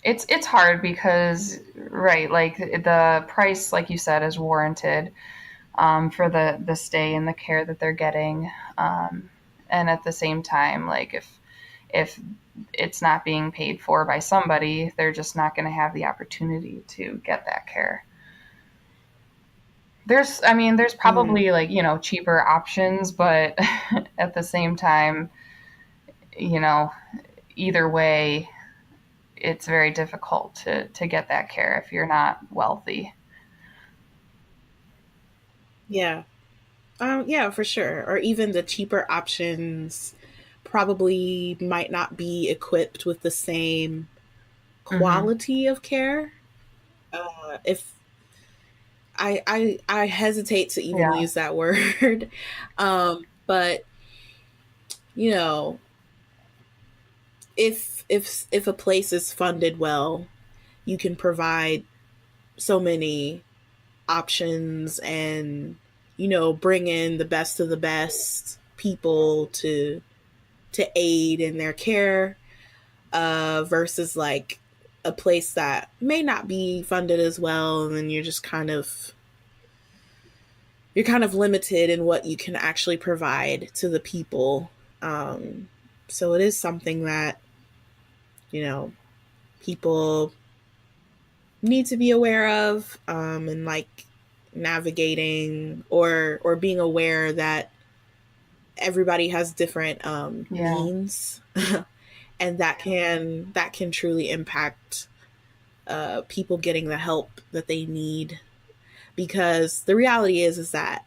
Speaker 2: it's hard because, right, like the price, like you said, is warranted for the stay and the care that they're getting. And at the same time, like if it's not being paid for by somebody, they're just not going to have the opportunity to get that care. I mean, there's
Speaker 1: Mm,
Speaker 2: probably like, cheaper options, but at the same time, you know, either way, it's very difficult to get that care if you're not wealthy.
Speaker 1: yeah. Yeah, for sure. Or even the cheaper options probably might not be equipped with the same
Speaker 2: Mm-hmm.
Speaker 1: quality of care. If I hesitate to even
Speaker 2: Yeah.
Speaker 1: use that word, but you know, if a place is funded well, you can provide so many options and bring in the best of the best people to aid in their care, versus like a place that may not be funded as well, and then you're kind of limited in what you can actually provide to the people. So it is something that you know people need to be aware of, and like navigating or being aware that everybody has different
Speaker 2: Yeah,
Speaker 1: means, and that can truly impact people getting the help that they need, because the reality is that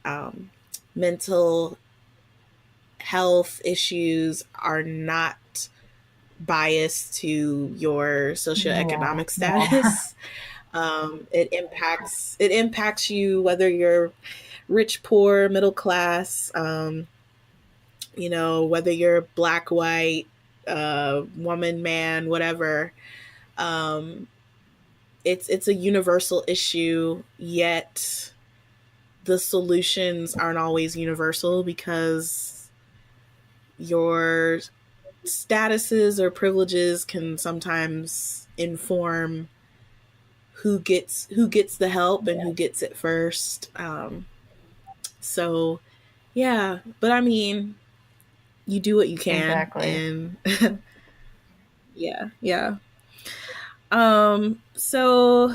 Speaker 1: mental health issues are not biased to your
Speaker 2: yeah,
Speaker 1: socioeconomic
Speaker 2: no,
Speaker 1: status. It impacts you whether you're rich, poor, middle class, whether you're black, white, woman, man, whatever. Um, it's a universal issue, yet the solutions aren't always universal because your statuses or privileges can sometimes inform who gets the help and who gets it first. So yeah, but I mean, you do what you can,
Speaker 2: exactly.
Speaker 1: and yeah, yeah. So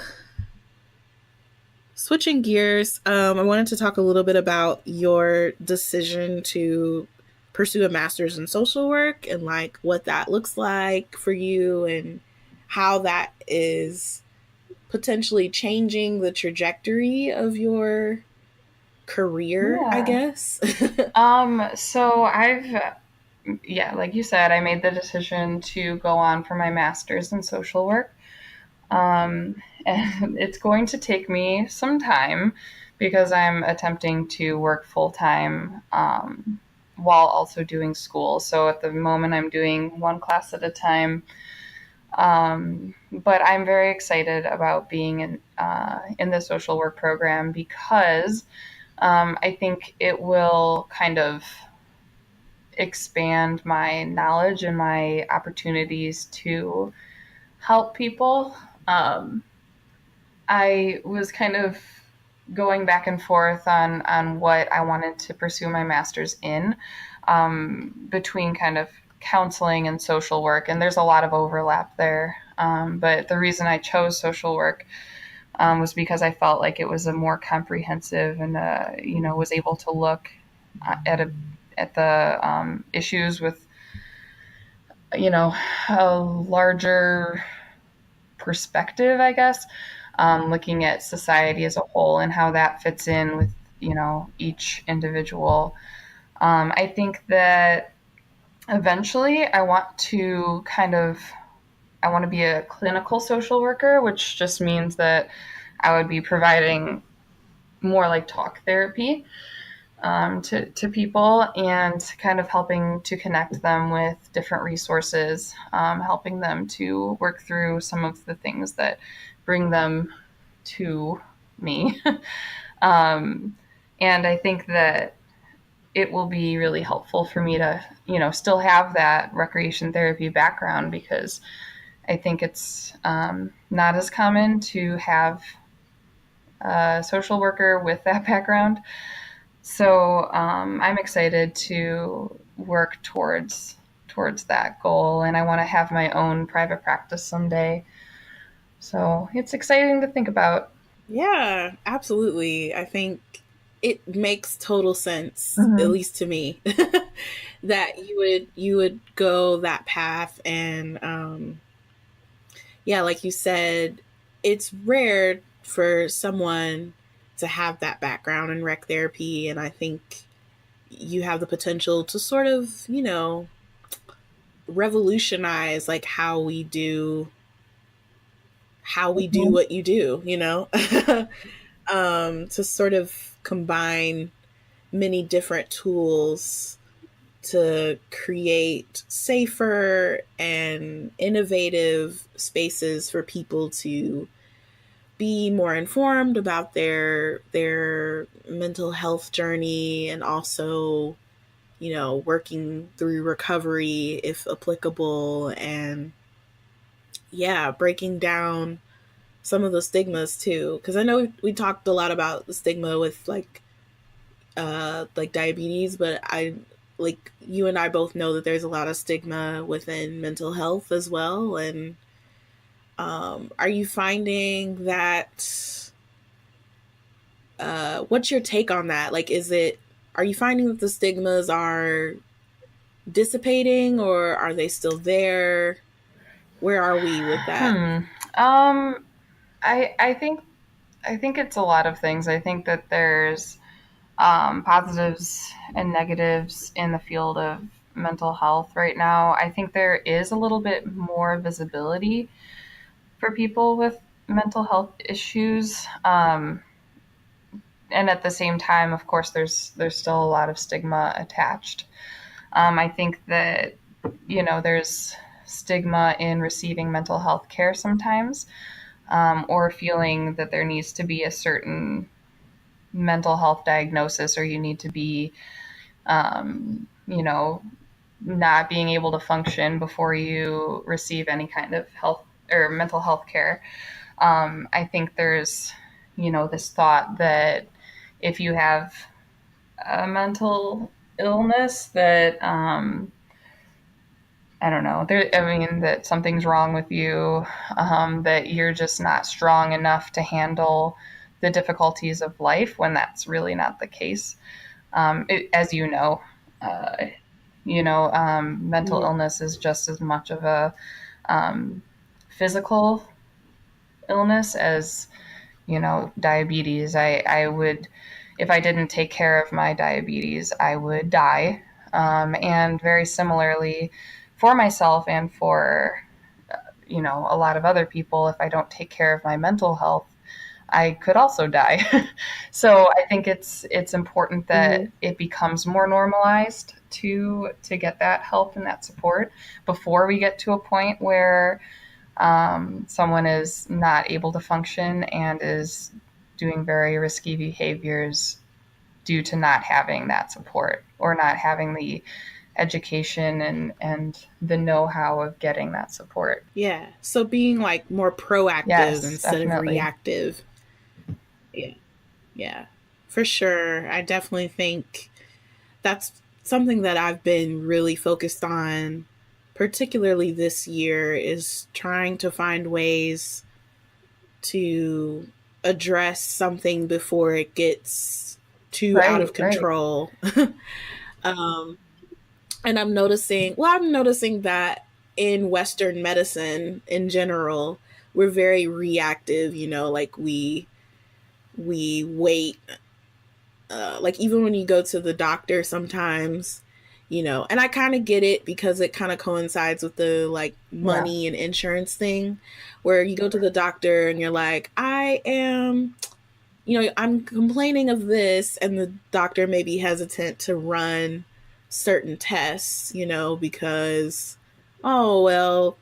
Speaker 1: switching gears, I wanted to talk a little bit about your decision to pursue a master's in social work and like what that looks like for you and how that is potentially changing the trajectory of your career, I
Speaker 2: Yeah.
Speaker 1: guess.
Speaker 2: So yeah, like you said, I made the decision to go on for my master's in social work. And it's going to take me some time because I'm attempting to work full time while also doing school. So at the moment, I'm doing one class at a time. But I'm very excited about being in the social work program because I think it will kind of expand my knowledge and my opportunities to help people. Um, I was kind of going back and forth on what I wanted to pursue my master's in, between kind of counseling and social work, and there's a lot of overlap there. But the reason I chose social work was because I felt like it was a more comprehensive and was able to look at the issues with a larger perspective, I guess, looking at society as a whole and how that fits in with each individual. I think that eventually I want to be a clinical social worker, which just means that I would be providing more like talk therapy to people and kind of helping to connect them with different resources, helping them to work through some of the things that bring them to me. um, and I think that it will be really helpful for me to, still have that recreation therapy background because I think it's not as common to have a social worker with that background. So I'm excited to work towards that goal, and I want to have my own private practice someday. So it's exciting to think about.
Speaker 1: Yeah, absolutely. I think it makes total sense, at
Speaker 2: Mm-hmm.
Speaker 1: least to me, that you would go that path. And yeah, like you said, it's rare for someone to have that background in rec therapy, and I think you have the potential to sort of, revolutionize like how we do what you do, to sort of combine many different tools to create safer and innovative spaces for people to be more informed about their mental health journey, and also, working through recovery if applicable, and yeah, breaking down some of the stigmas too, because I know we talked a lot about the stigma with like diabetes, but I like you and I both know that there's a lot of stigma within mental health as well. And are you finding that what's your take on that? Like, are you finding that the stigmas are dissipating, or are they still there? Where are we with that?
Speaker 2: Hmm. Um, I think it's a lot of things. I think that there's positives and negatives in the field of mental health right now. I think there is a little bit more visibility for people with mental health issues. And at the same time, of course, there's still a lot of stigma attached. I think that there's stigma in receiving mental health care sometimes, or feeling that there needs to be a certain mental health diagnosis, or you need to be, you know, not being able to function before you receive any kind of health or mental health care. I think there's, this thought that if you have a mental illness, that I don't know. I mean, that something's wrong with you, that you're just not strong enough to handle the difficulties of life, when that's really not the case. As uh, mental
Speaker 1: Yeah.
Speaker 2: illness is just as much of a um, physical illness as diabetes. I would, if I didn't take care of my diabetes, I would die. And very similarly, for myself and for a lot of other people, if I don't take care of my mental health, I could also die. So I think it's important
Speaker 1: Mm-hmm.
Speaker 2: that it becomes more normalized to get that help and that support before we get to a point where someone is not able to function and is doing very risky behaviors due to not having that support, or not having the education and the know-how of getting that support.
Speaker 1: Yeah. So being like more proactive
Speaker 2: Yes,
Speaker 1: instead of
Speaker 2: definitely.
Speaker 1: reactive. Yeah. Yeah. For sure. I definitely think that's something that I've been really focused on, particularly this year, is trying to find ways to address something before it gets too out of
Speaker 2: Right, right.
Speaker 1: control. um, and I'm noticing that in Western medicine in general, we're very reactive. Like we wait. Like even when you go to the doctor, sometimes, and I kind of get it because it kind of coincides with the like
Speaker 2: Yeah.
Speaker 1: money and insurance thing, where you go to the doctor and you're like, I'm complaining of this, and the doctor may be hesitant to run certain tests, because, oh, well,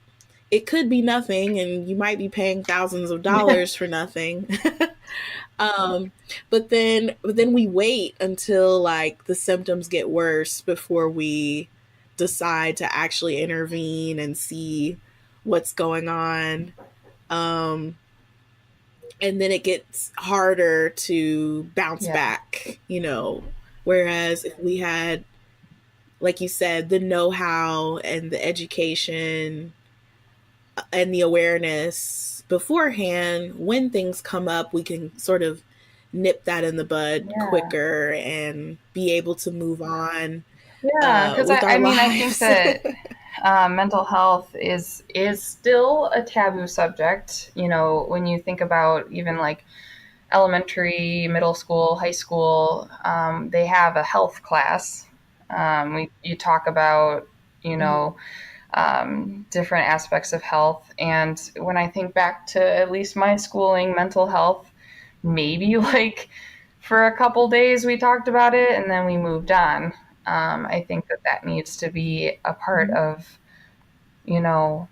Speaker 1: it could be nothing and you might be paying thousands of dollars for nothing. um, but then we wait until like the symptoms get worse before we decide to actually intervene and see what's going on. Um, and then it gets harder to bounce
Speaker 2: Yeah.
Speaker 1: back. Whereas if we had, like you said, the know-how and the education and the awareness beforehand, when things come up, we can sort of nip that in the bud
Speaker 2: Yeah.
Speaker 1: quicker and be able to move on
Speaker 2: Yeah, because
Speaker 1: with
Speaker 2: I
Speaker 1: our
Speaker 2: mean, I think
Speaker 1: lives.
Speaker 2: that mental health is still a taboo subject. When you think about even like elementary, middle school, high school, they have a health class. You talk about you
Speaker 1: Mhm.
Speaker 2: know different aspects of health, and when I think back to at least my schooling, mental health, maybe like for a couple days we talked about it and then we moved on. I think that that needs to be a part
Speaker 1: Mhm.
Speaker 2: of,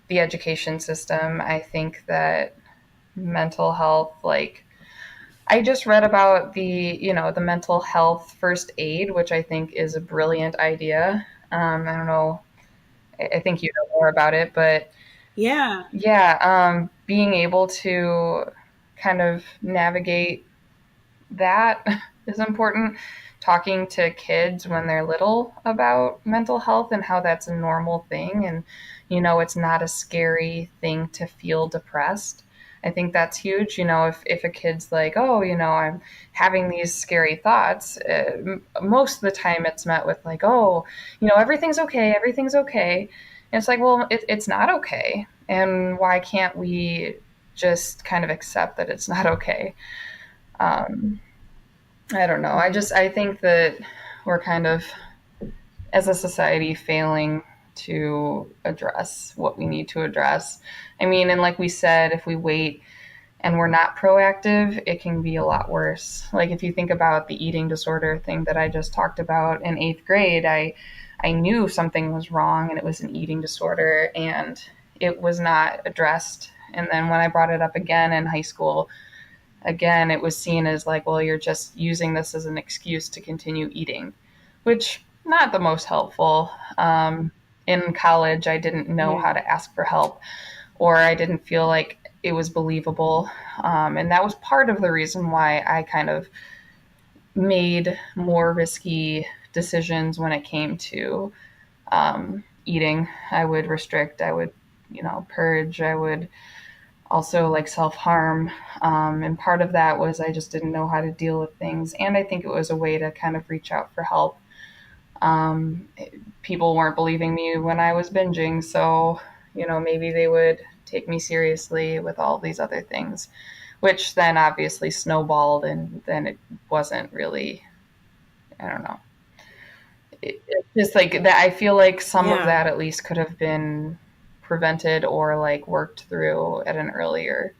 Speaker 2: the education system. I think that mental health, like, I just read about the mental health first aid, which I think is a brilliant idea. I don't know. I think you know more about it, but
Speaker 1: Yeah.
Speaker 2: yeah, being able to kind of navigate that is important. Talking to kids when they're little about mental health and how that's a normal thing, and it's not a scary thing to feel depressed. I think that's huge. If a kid's like, oh, I'm having these scary thoughts, most of the time it's met with like, oh, everything's okay, everything's okay. And it's like, well, it's not okay. And why can't we just kind of accept that it's not okay? Um, I don't know.
Speaker 1: Mhm.
Speaker 2: I think that we're kind of, as a society, failing to address what we need to address. I mean, and like we said, if we wait and we're not proactive, it can be a lot worse. Like if you think about the eating disorder thing that I just talked about in eighth grade, I knew something was wrong and it was an eating disorder and it was not addressed. And then when I brought it up again in high school, again, it was seen as like, well, you're just using this as an excuse to continue eating, which not the most helpful. In college, I didn't know how
Speaker 1: Yeah.
Speaker 2: to ask for help, or I didn't feel like it was believable. And that was part of the reason why I kind of made more risky decisions when it came to eating. I would restrict, I would, purge, I would also like self harm. And part of that was I just didn't know how to deal with things. And I think it was a way to kind of reach out for help. People weren't believing me when I was binging. So, maybe they would take me seriously with all these other things, which then obviously snowballed. And then it wasn't really, I don't know. It's just like that. I feel like some of
Speaker 1: Yeah.
Speaker 2: that at least could have been prevented or like worked through at an earlier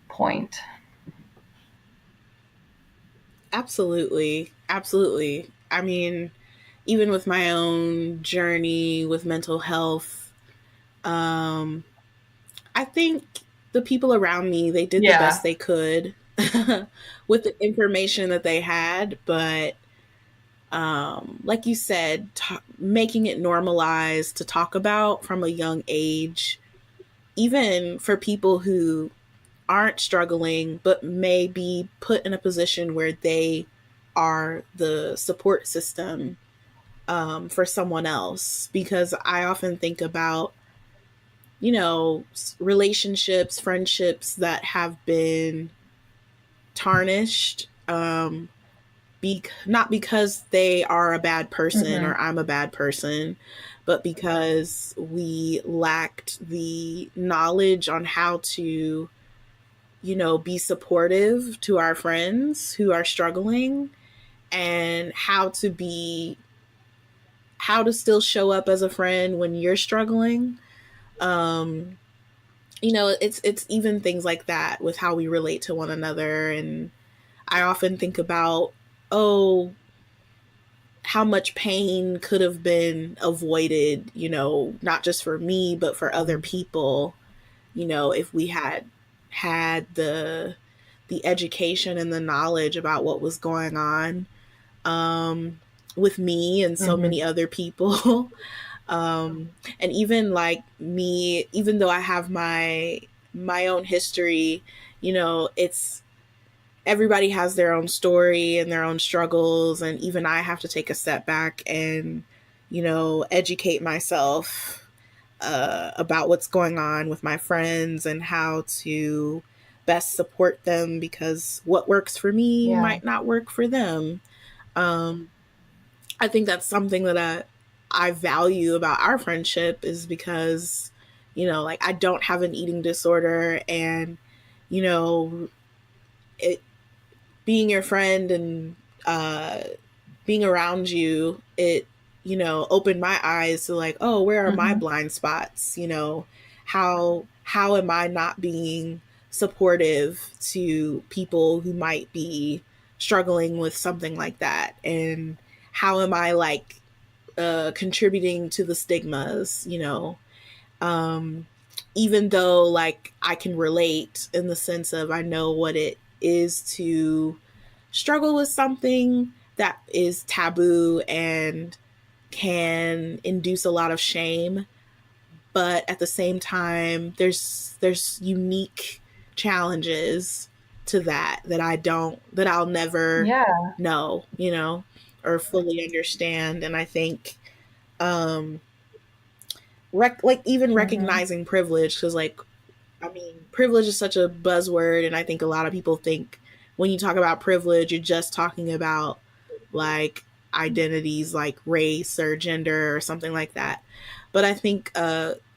Speaker 2: point.
Speaker 1: Absolutely. Absolutely. I mean, even with my own journey with mental health, um, I think the people around me, they did the
Speaker 2: Yeah.
Speaker 1: best they could with the information that they had, but like you said, making it normalized to talk about from a young age, even for people who aren't struggling but may be put in a position where they are the support system for someone else. Because I often think about, relationships, friendships that have been tarnished, not because they are a bad person
Speaker 2: Mm-hmm.
Speaker 1: or I'm a bad person, but because we lacked the knowledge on how to, be supportive to our friends who are struggling, and how to still show up as a friend when you're struggling. Um, it's even things like that with how we relate to one another. And I often think about, oh, how much pain could have been avoided, not just for me, but for other people, if we had the education and the knowledge about what was going on, um, with me and so
Speaker 2: Mm-hmm.
Speaker 1: many other people. And even like me, even though I have my own history, it's everybody has their own story and their own struggles, and even I have to take a step back and, educate myself about what's going on with my friends and how to best support them, because what works for me
Speaker 2: Yeah.
Speaker 1: might not work for them. um, I think that's something that I value about our friendship, is because, like, I don't have an eating disorder, and, you know, it being your friend and uh, being around you, it, opened my eyes to, like, oh, where are my
Speaker 2: Mm-hmm.
Speaker 1: blind spots? How am I not being supportive to people who might be struggling with something like that? And how am I, like, contributing to the stigmas, um, even though like I can relate in the sense of I know what it is to struggle with something that is taboo and can induce a lot of shame, but at the same time there's unique challenges to that I'll never
Speaker 2: Yeah.
Speaker 1: know, or fully understand. And I think um like even
Speaker 2: Mm-hmm.
Speaker 1: recognizing privilege, because like I mean, privilege is such a buzzword, and I think a lot of people think when you talk about privilege, you're just talking about like identities like race or gender or something like that. But I think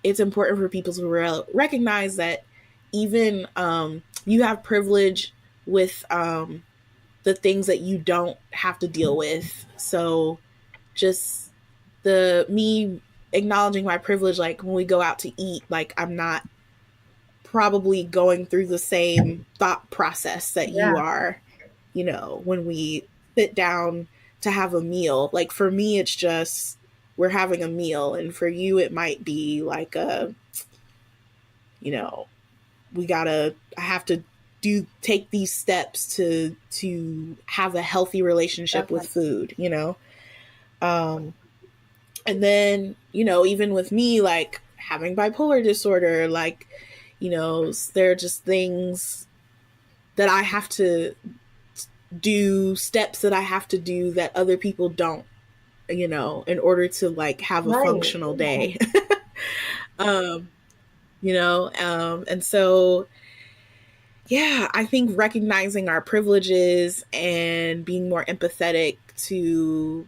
Speaker 1: it's important for people to recognize that even you have privilege with the things that you don't have to deal with. So just the me acknowledging my privilege, like when we go out to eat, like I'm not probably going through the same thought process that you
Speaker 2: Yeah,
Speaker 1: are, when we sit down to have a meal. Like for me, it's just we're having a meal, and for you, it might be like you know, I have to take these steps to have a healthy relationship with
Speaker 2: definitely.
Speaker 1: food, Um, and then, even with me, like having bipolar disorder, like, there are just things that I have to do, steps that I have to do that other people don't, in order to like have a
Speaker 2: Right.
Speaker 1: functional day. um, and so yeah, I think recognizing our privileges and being more empathetic to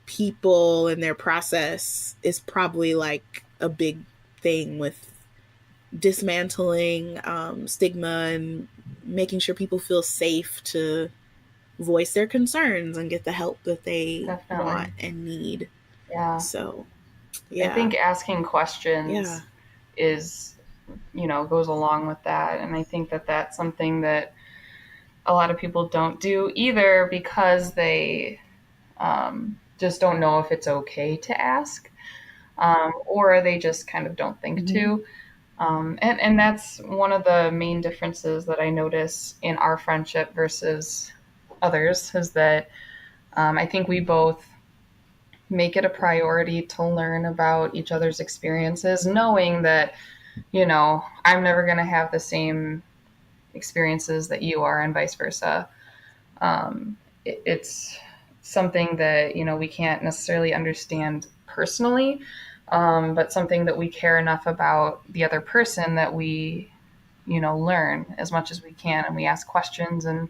Speaker 1: people and their process is probably like a big thing with dismantling stigma and making sure people feel safe to voice their concerns and get the help that they want
Speaker 2: Definitely.
Speaker 1: and need.
Speaker 2: Yeah.
Speaker 1: So,
Speaker 2: I
Speaker 1: yeah.
Speaker 2: think asking
Speaker 1: Yeah.
Speaker 2: questions is, goes along with that. And I think that that's something that a lot of people don't do either because they just don't know if it's okay to ask, or they just kind of don't think
Speaker 1: Mm-hmm.
Speaker 2: to. And that's one of the main differences that I notice in our friendship versus others is that I think we both make it a priority to learn about each other's experiences, knowing that, I'm never going to have the same experiences that you are and vice versa. It's something that, we can't necessarily understand personally, but something that we care enough about the other person that we, learn as much as we can and we ask questions and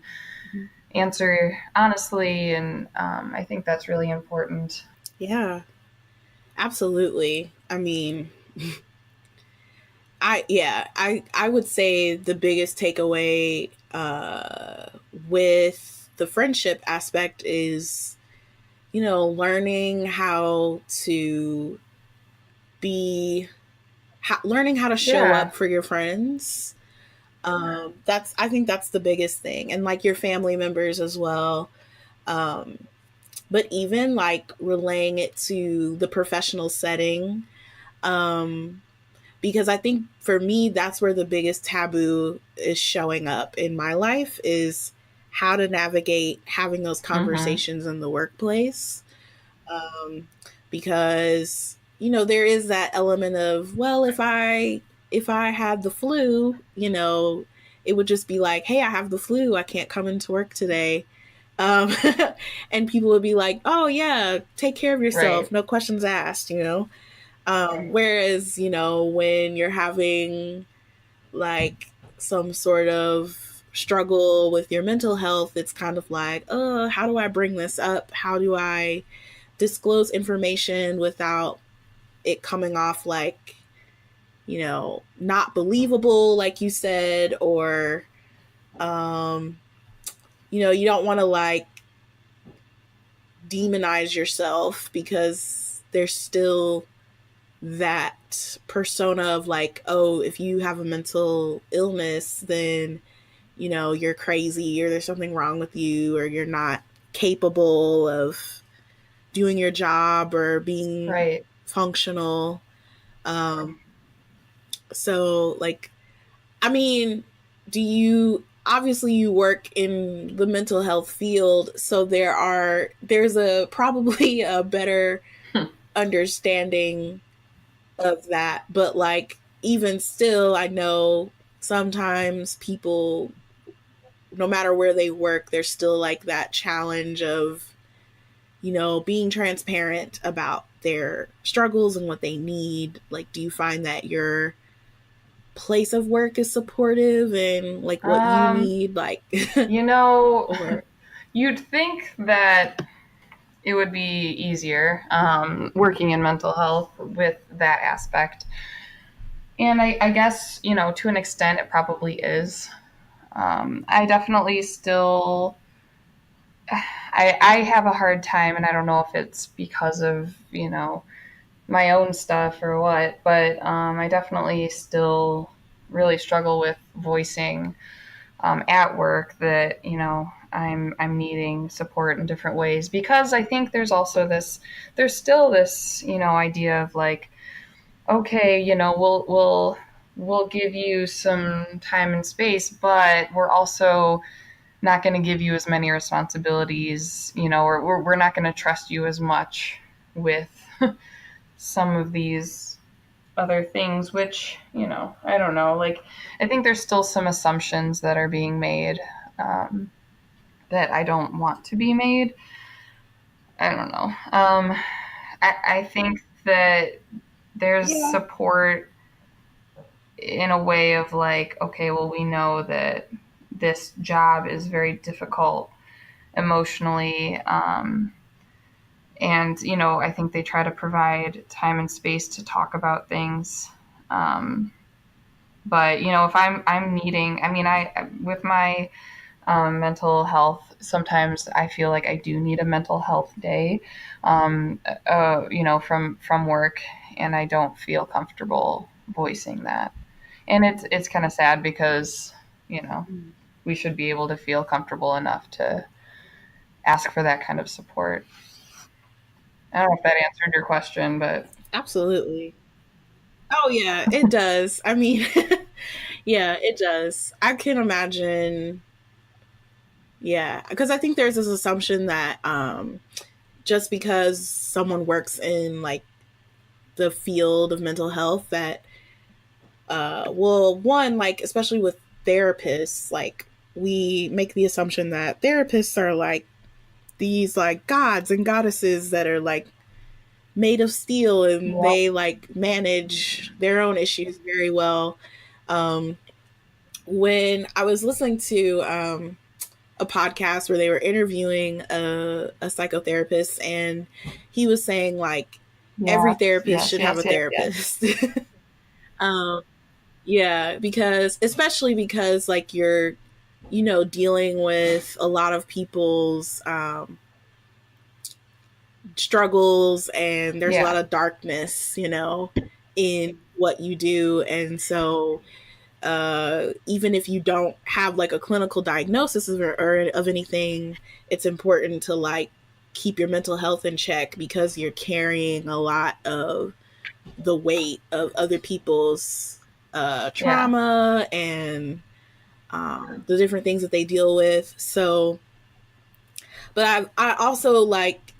Speaker 2: answer honestly. And I think that's really important.
Speaker 1: Yeah, absolutely. I mean, I would say the biggest takeaway with the friendship aspect is, learning how to be learning how to show
Speaker 2: Yeah.
Speaker 1: up for your friends. That's I think that's the biggest thing, and like your family members as well. Um, but even like relaying it to the professional setting, um, because I think for me that's where the biggest taboo is showing up in my life is how to navigate having those
Speaker 2: Mm-hmm.
Speaker 1: conversations in the workplace. um, because there is that element of, well, if I had the flu, it would just be like, hey, I have the flu, I can't come into work today. um, and people would be like, oh yeah, take care of yourself,
Speaker 2: Right.
Speaker 1: no questions asked. Whereas when you're having like some sort of struggle with your mental health, it's kind of like, how do I bring this up, how do I disclose information without it coming off like, not believable, like you said, or, um, you don't want to like demonize yourself because there's still that persona of like, oh, if you have a mental illness, then, you're crazy or there's something wrong with you or you're not capable of doing your job or being
Speaker 2: Right.
Speaker 1: functional. Um, so like, I mean, do you obviously you work in the mental health field, so there's a probably a better understanding of that, but like even still I know sometimes people, no matter where they work, there's still like that challenge of, being transparent about their struggles and what they need. Like, do you find that your place of work is supportive and like what you
Speaker 2: Um,
Speaker 1: need, like
Speaker 2: you know,
Speaker 1: or
Speaker 2: you'd think that it would be easier working in mental health with that aspect. And I guess, to an extent, it probably is. I definitely still, I have a hard time, and I don't know if it's because of, my own stuff or what, but I definitely still really struggle with voicing at work that I'm needing support in different ways, because I think there's still this idea of like, okay, we'll give you some time and space, but we're also not going to give you as many responsibilities, or we're not going to trust you as much with some of these other things, which, I don't know. Like, I think there's still some assumptions that are being made that I don't want to be made. I don't know. I think that there's
Speaker 1: yeah.
Speaker 2: support in a way of like, okay, well, we know that this job is very difficult emotionally. And, I think they try to provide time and space to talk about things. But, if I'm needing, I mean, with my mental health, sometimes I feel like I do need a mental health day, from work, and I don't feel comfortable voicing that. And it's kind of sad because, you know, we should be able to feel comfortable enough to ask for that kind of support. I don't know if that answered your question, but
Speaker 1: Absolutely. Oh yeah, it does. I mean, yeah, it does. I can imagine. Yeah, because I think there's this assumption that just because someone works in like the field of mental health, that well, one, like especially with therapists, like we make the assumption that therapists are like these like gods and goddesses that are like made of steel and
Speaker 2: yeah,
Speaker 1: they like manage their own issues very well. um when I was listening to a podcast where they were interviewing a psychotherapist, and he was saying like every
Speaker 2: yes,
Speaker 1: therapist
Speaker 2: yes,
Speaker 1: should have a
Speaker 2: yes, yes, yes.
Speaker 1: therapist. um yeah, because especially because like you're, dealing with a lot of people's struggles, and there's a lot
Speaker 2: Yeah,
Speaker 1: of darkness, in what you do. And so even if you don't have like a clinical diagnosis or of anything, it's important to like keep your mental health in check because you're carrying a lot of the weight of other people's
Speaker 2: yeah,
Speaker 1: trauma and the different things that they deal with. So, but I also like,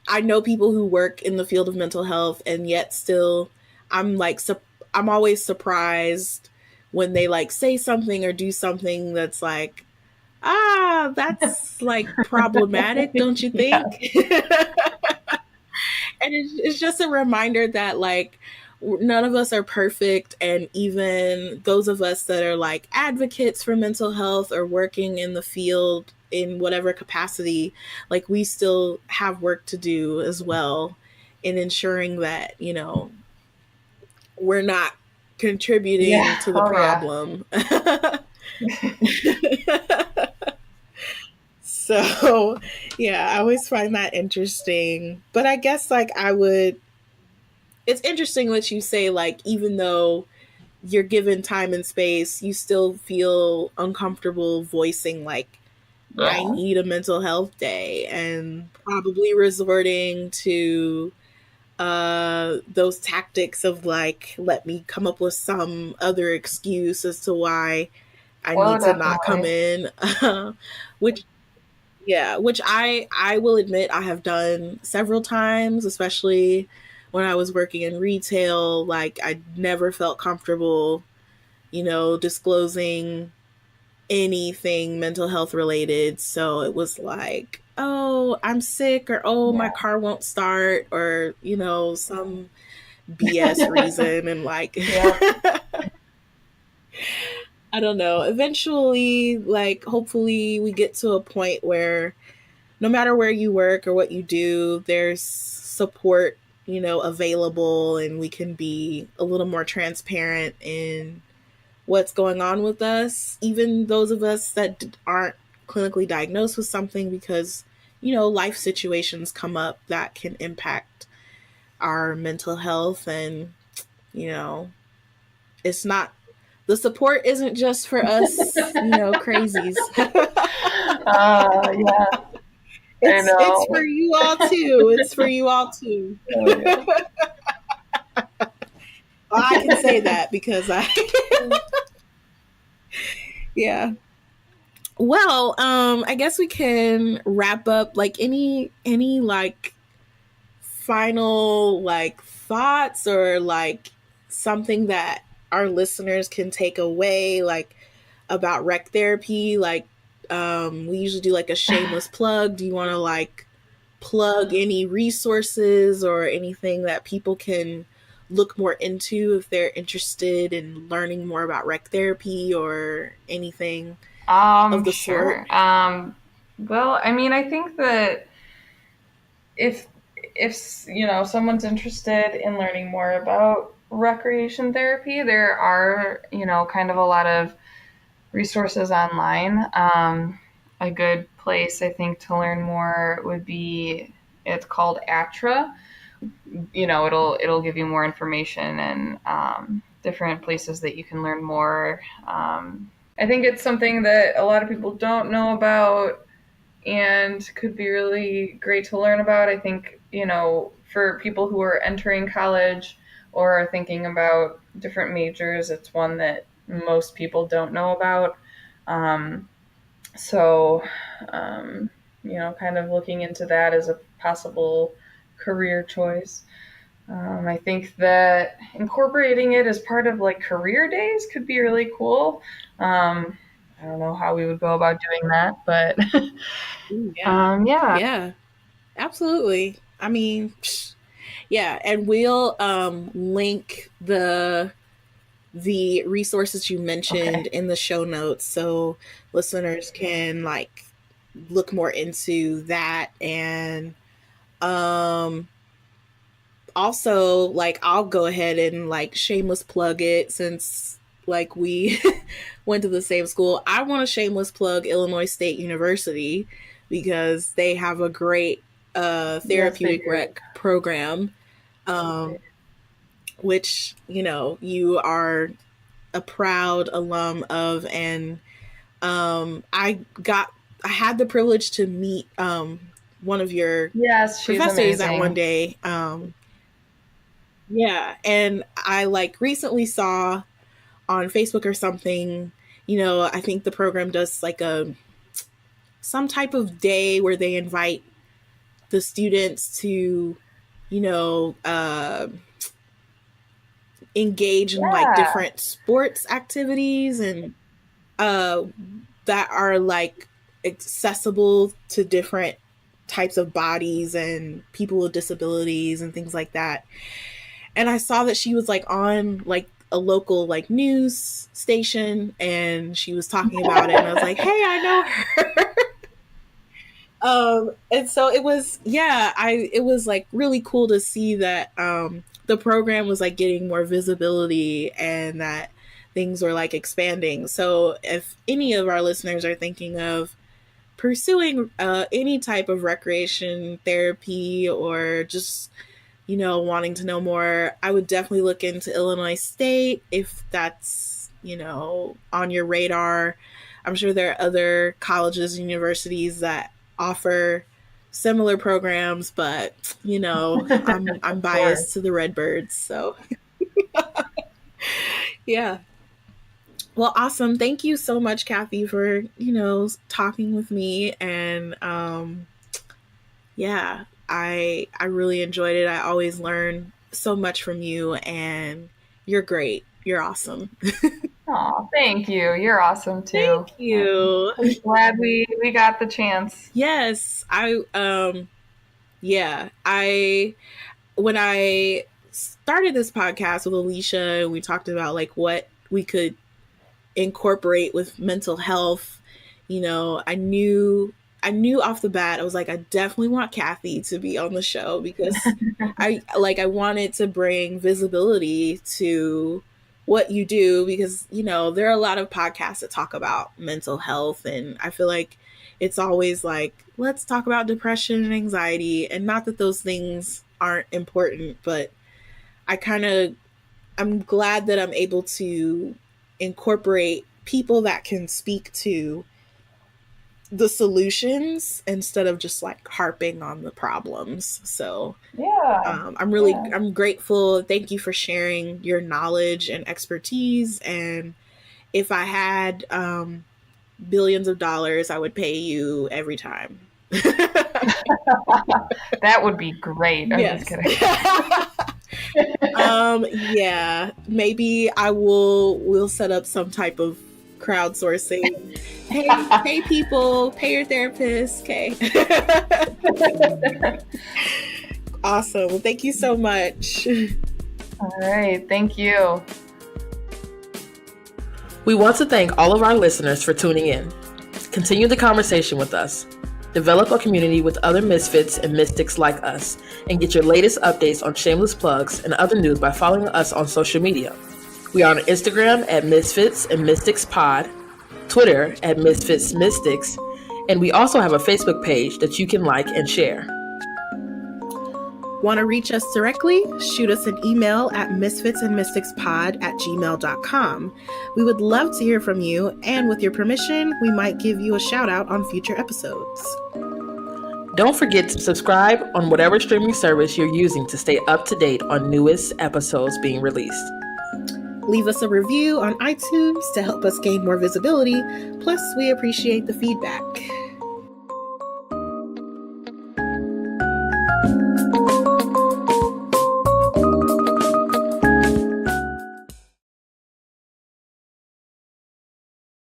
Speaker 1: I know people who work in the field of mental health, and yet still, I'm like, I'm always surprised when they like say something or do something that's like, that's like problematic, don't you
Speaker 2: yeah,
Speaker 1: think? And it's just a reminder that like none of us are perfect, and even those of us that are like advocates for mental health or working in the field in whatever capacity, like we still have work to do as well in ensuring that, we're not contributing
Speaker 2: yeah.
Speaker 1: to the
Speaker 2: Oh, yeah.
Speaker 1: problem. So yeah, I always find that interesting, but I guess like I would, it's interesting what you say, like even though you're given time and space, you still feel uncomfortable voicing like I
Speaker 2: Yeah.
Speaker 1: need a mental health day, and probably resorting to those tactics of like, let me come up with some other excuse as to why I
Speaker 2: Oh,
Speaker 1: need to not come
Speaker 2: definitely.
Speaker 1: in. Which, yeah, which I will admit I have done several times, especially when I was working in retail. Like, I never felt comfortable, disclosing anything mental health related. So it was like, oh, I'm sick, or oh, my
Speaker 2: Yeah.
Speaker 1: car won't start, or, some BS reason. And like,
Speaker 2: Yep.
Speaker 1: I don't know. Eventually, like, hopefully, we get to a point where no matter where you work or what you do, there's support, available, and we can be a little more transparent in what's going on with us, even those of us that aren't clinically diagnosed with something, because, life situations come up that can impact our mental health. And, you know, it's not, the support isn't just for us, crazies.
Speaker 2: Yeah, I
Speaker 1: It's for
Speaker 2: know.
Speaker 1: you all too. It's for you all too.
Speaker 2: Oh, yeah.
Speaker 1: Well, I can say that because I yeah. Well, I guess we can wrap up, like, any like final like thoughts, or like something that our listeners can take away, like, about rec therapy. Like, we usually do like a shameless plug. Do you want to like plug any resources or anything that people can look more into if they're interested in learning more about rec therapy or anything of the sort?
Speaker 2: Sure. Well, I mean, I think that if someone's interested in learning more about recreation therapy, there are kind of a lot of resources online. A good place I think to learn more would be, it's called ATRA. It'll give you more information and different places that you can learn more. I think it's something that a lot of people don't know about and could be really great to learn about. I think, for people who are entering college or are thinking about different majors, it's one that most people don't know about. Um, so, um, kind of looking into that as a possible career choice. I think that incorporating it as part of like career days could be really cool. I don't know how we would go about doing that, but
Speaker 1: Ooh, yeah.
Speaker 2: yeah.
Speaker 1: Yeah, absolutely. I mean, yeah, and we'll link the resources you mentioned
Speaker 2: Okay.
Speaker 1: in the show notes, so listeners can like look more into that. And um also, like, I'll go ahead and like shameless plug it, since like we went to the same school. I want to shameless plug Illinois State University, because they have a great
Speaker 2: Yes, they
Speaker 1: therapeutic
Speaker 2: do.
Speaker 1: rec program, which, you are a proud alum of. And I had the privilege to meet one of your
Speaker 2: Yes, she's
Speaker 1: professors that one
Speaker 2: amazing.
Speaker 1: day. Yeah, and I like recently saw on Facebook or something, I think the program does like a some type of day where they invite the students to, you know, uh, engage in like
Speaker 2: Yeah.
Speaker 1: different sports activities, and uh, that are like accessible to different types of bodies and people with disabilities and things like that. And I saw that she was like on like a local like news station, and she was talking about it, and I was like, hey, I know her. And so it was, yeah, it was like really cool to see that the program was like getting more visibility, and that things were like expanding. So if any of our listeners are thinking of pursuing any type of recreation therapy, or just, wanting to know more, I would definitely look into Illinois State if that's, on your radar. I'm sure there are other colleges and universities that offer similar programs, but I'm
Speaker 2: Of course.
Speaker 1: biased to the Redbirds, so yeah. Well, awesome. Thank you so much, Kathy, for talking with me, and yeah, I really enjoyed it. I always learn so much from you, and you're great. You're awesome.
Speaker 2: Oh, thank you. You're awesome too.
Speaker 1: Thank you.
Speaker 2: I'm glad we got the chance.
Speaker 1: Yes, yeah, I when I started this podcast with Alicia, and we talked about like what we could incorporate with mental health. I knew off the bat, I was like, I definitely want Kathy to be on the show, because I wanted to bring visibility to what you do, because there are a lot of podcasts that talk about mental health, and I feel like it's always like, let's talk about depression and anxiety, and not that those things aren't important, but I kind of I'm glad that I'm able to incorporate people that can speak to the solutions instead of just like harping on the problems. So
Speaker 2: Yeah. Yeah.
Speaker 1: I'm grateful. Thank you for sharing your knowledge and expertise. And if I had billions of dollars, I would pay you every time.
Speaker 2: That would be great. I'm just
Speaker 1: Yes.
Speaker 2: kidding.
Speaker 1: Yeah, maybe we'll set up some type of crowdsourcing. Pay people, pay your therapist. Okay. Awesome. Well, thank you so much.
Speaker 2: All right. Thank you.
Speaker 3: We want to thank all of our listeners for tuning in. Continue the conversation with us. Develop a community with other misfits and mystics like us, and get your latest updates on shameless plugs and other news by following us on social media. We are on Instagram at Misfits and Mystics Pod, Twitter at Misfits Mystics, and we also have a Facebook page that you can like and share.
Speaker 1: Want to reach us directly? Shoot us an email at misfitsandmysticspod@gmail.com. We would love to hear from you, and with your permission, we might give you a shout out on future episodes.
Speaker 3: Don't forget to subscribe on whatever streaming service you're using to stay up to date on newest episodes being released.
Speaker 1: Leave us a review on iTunes to help us gain more visibility. Plus, we appreciate the feedback.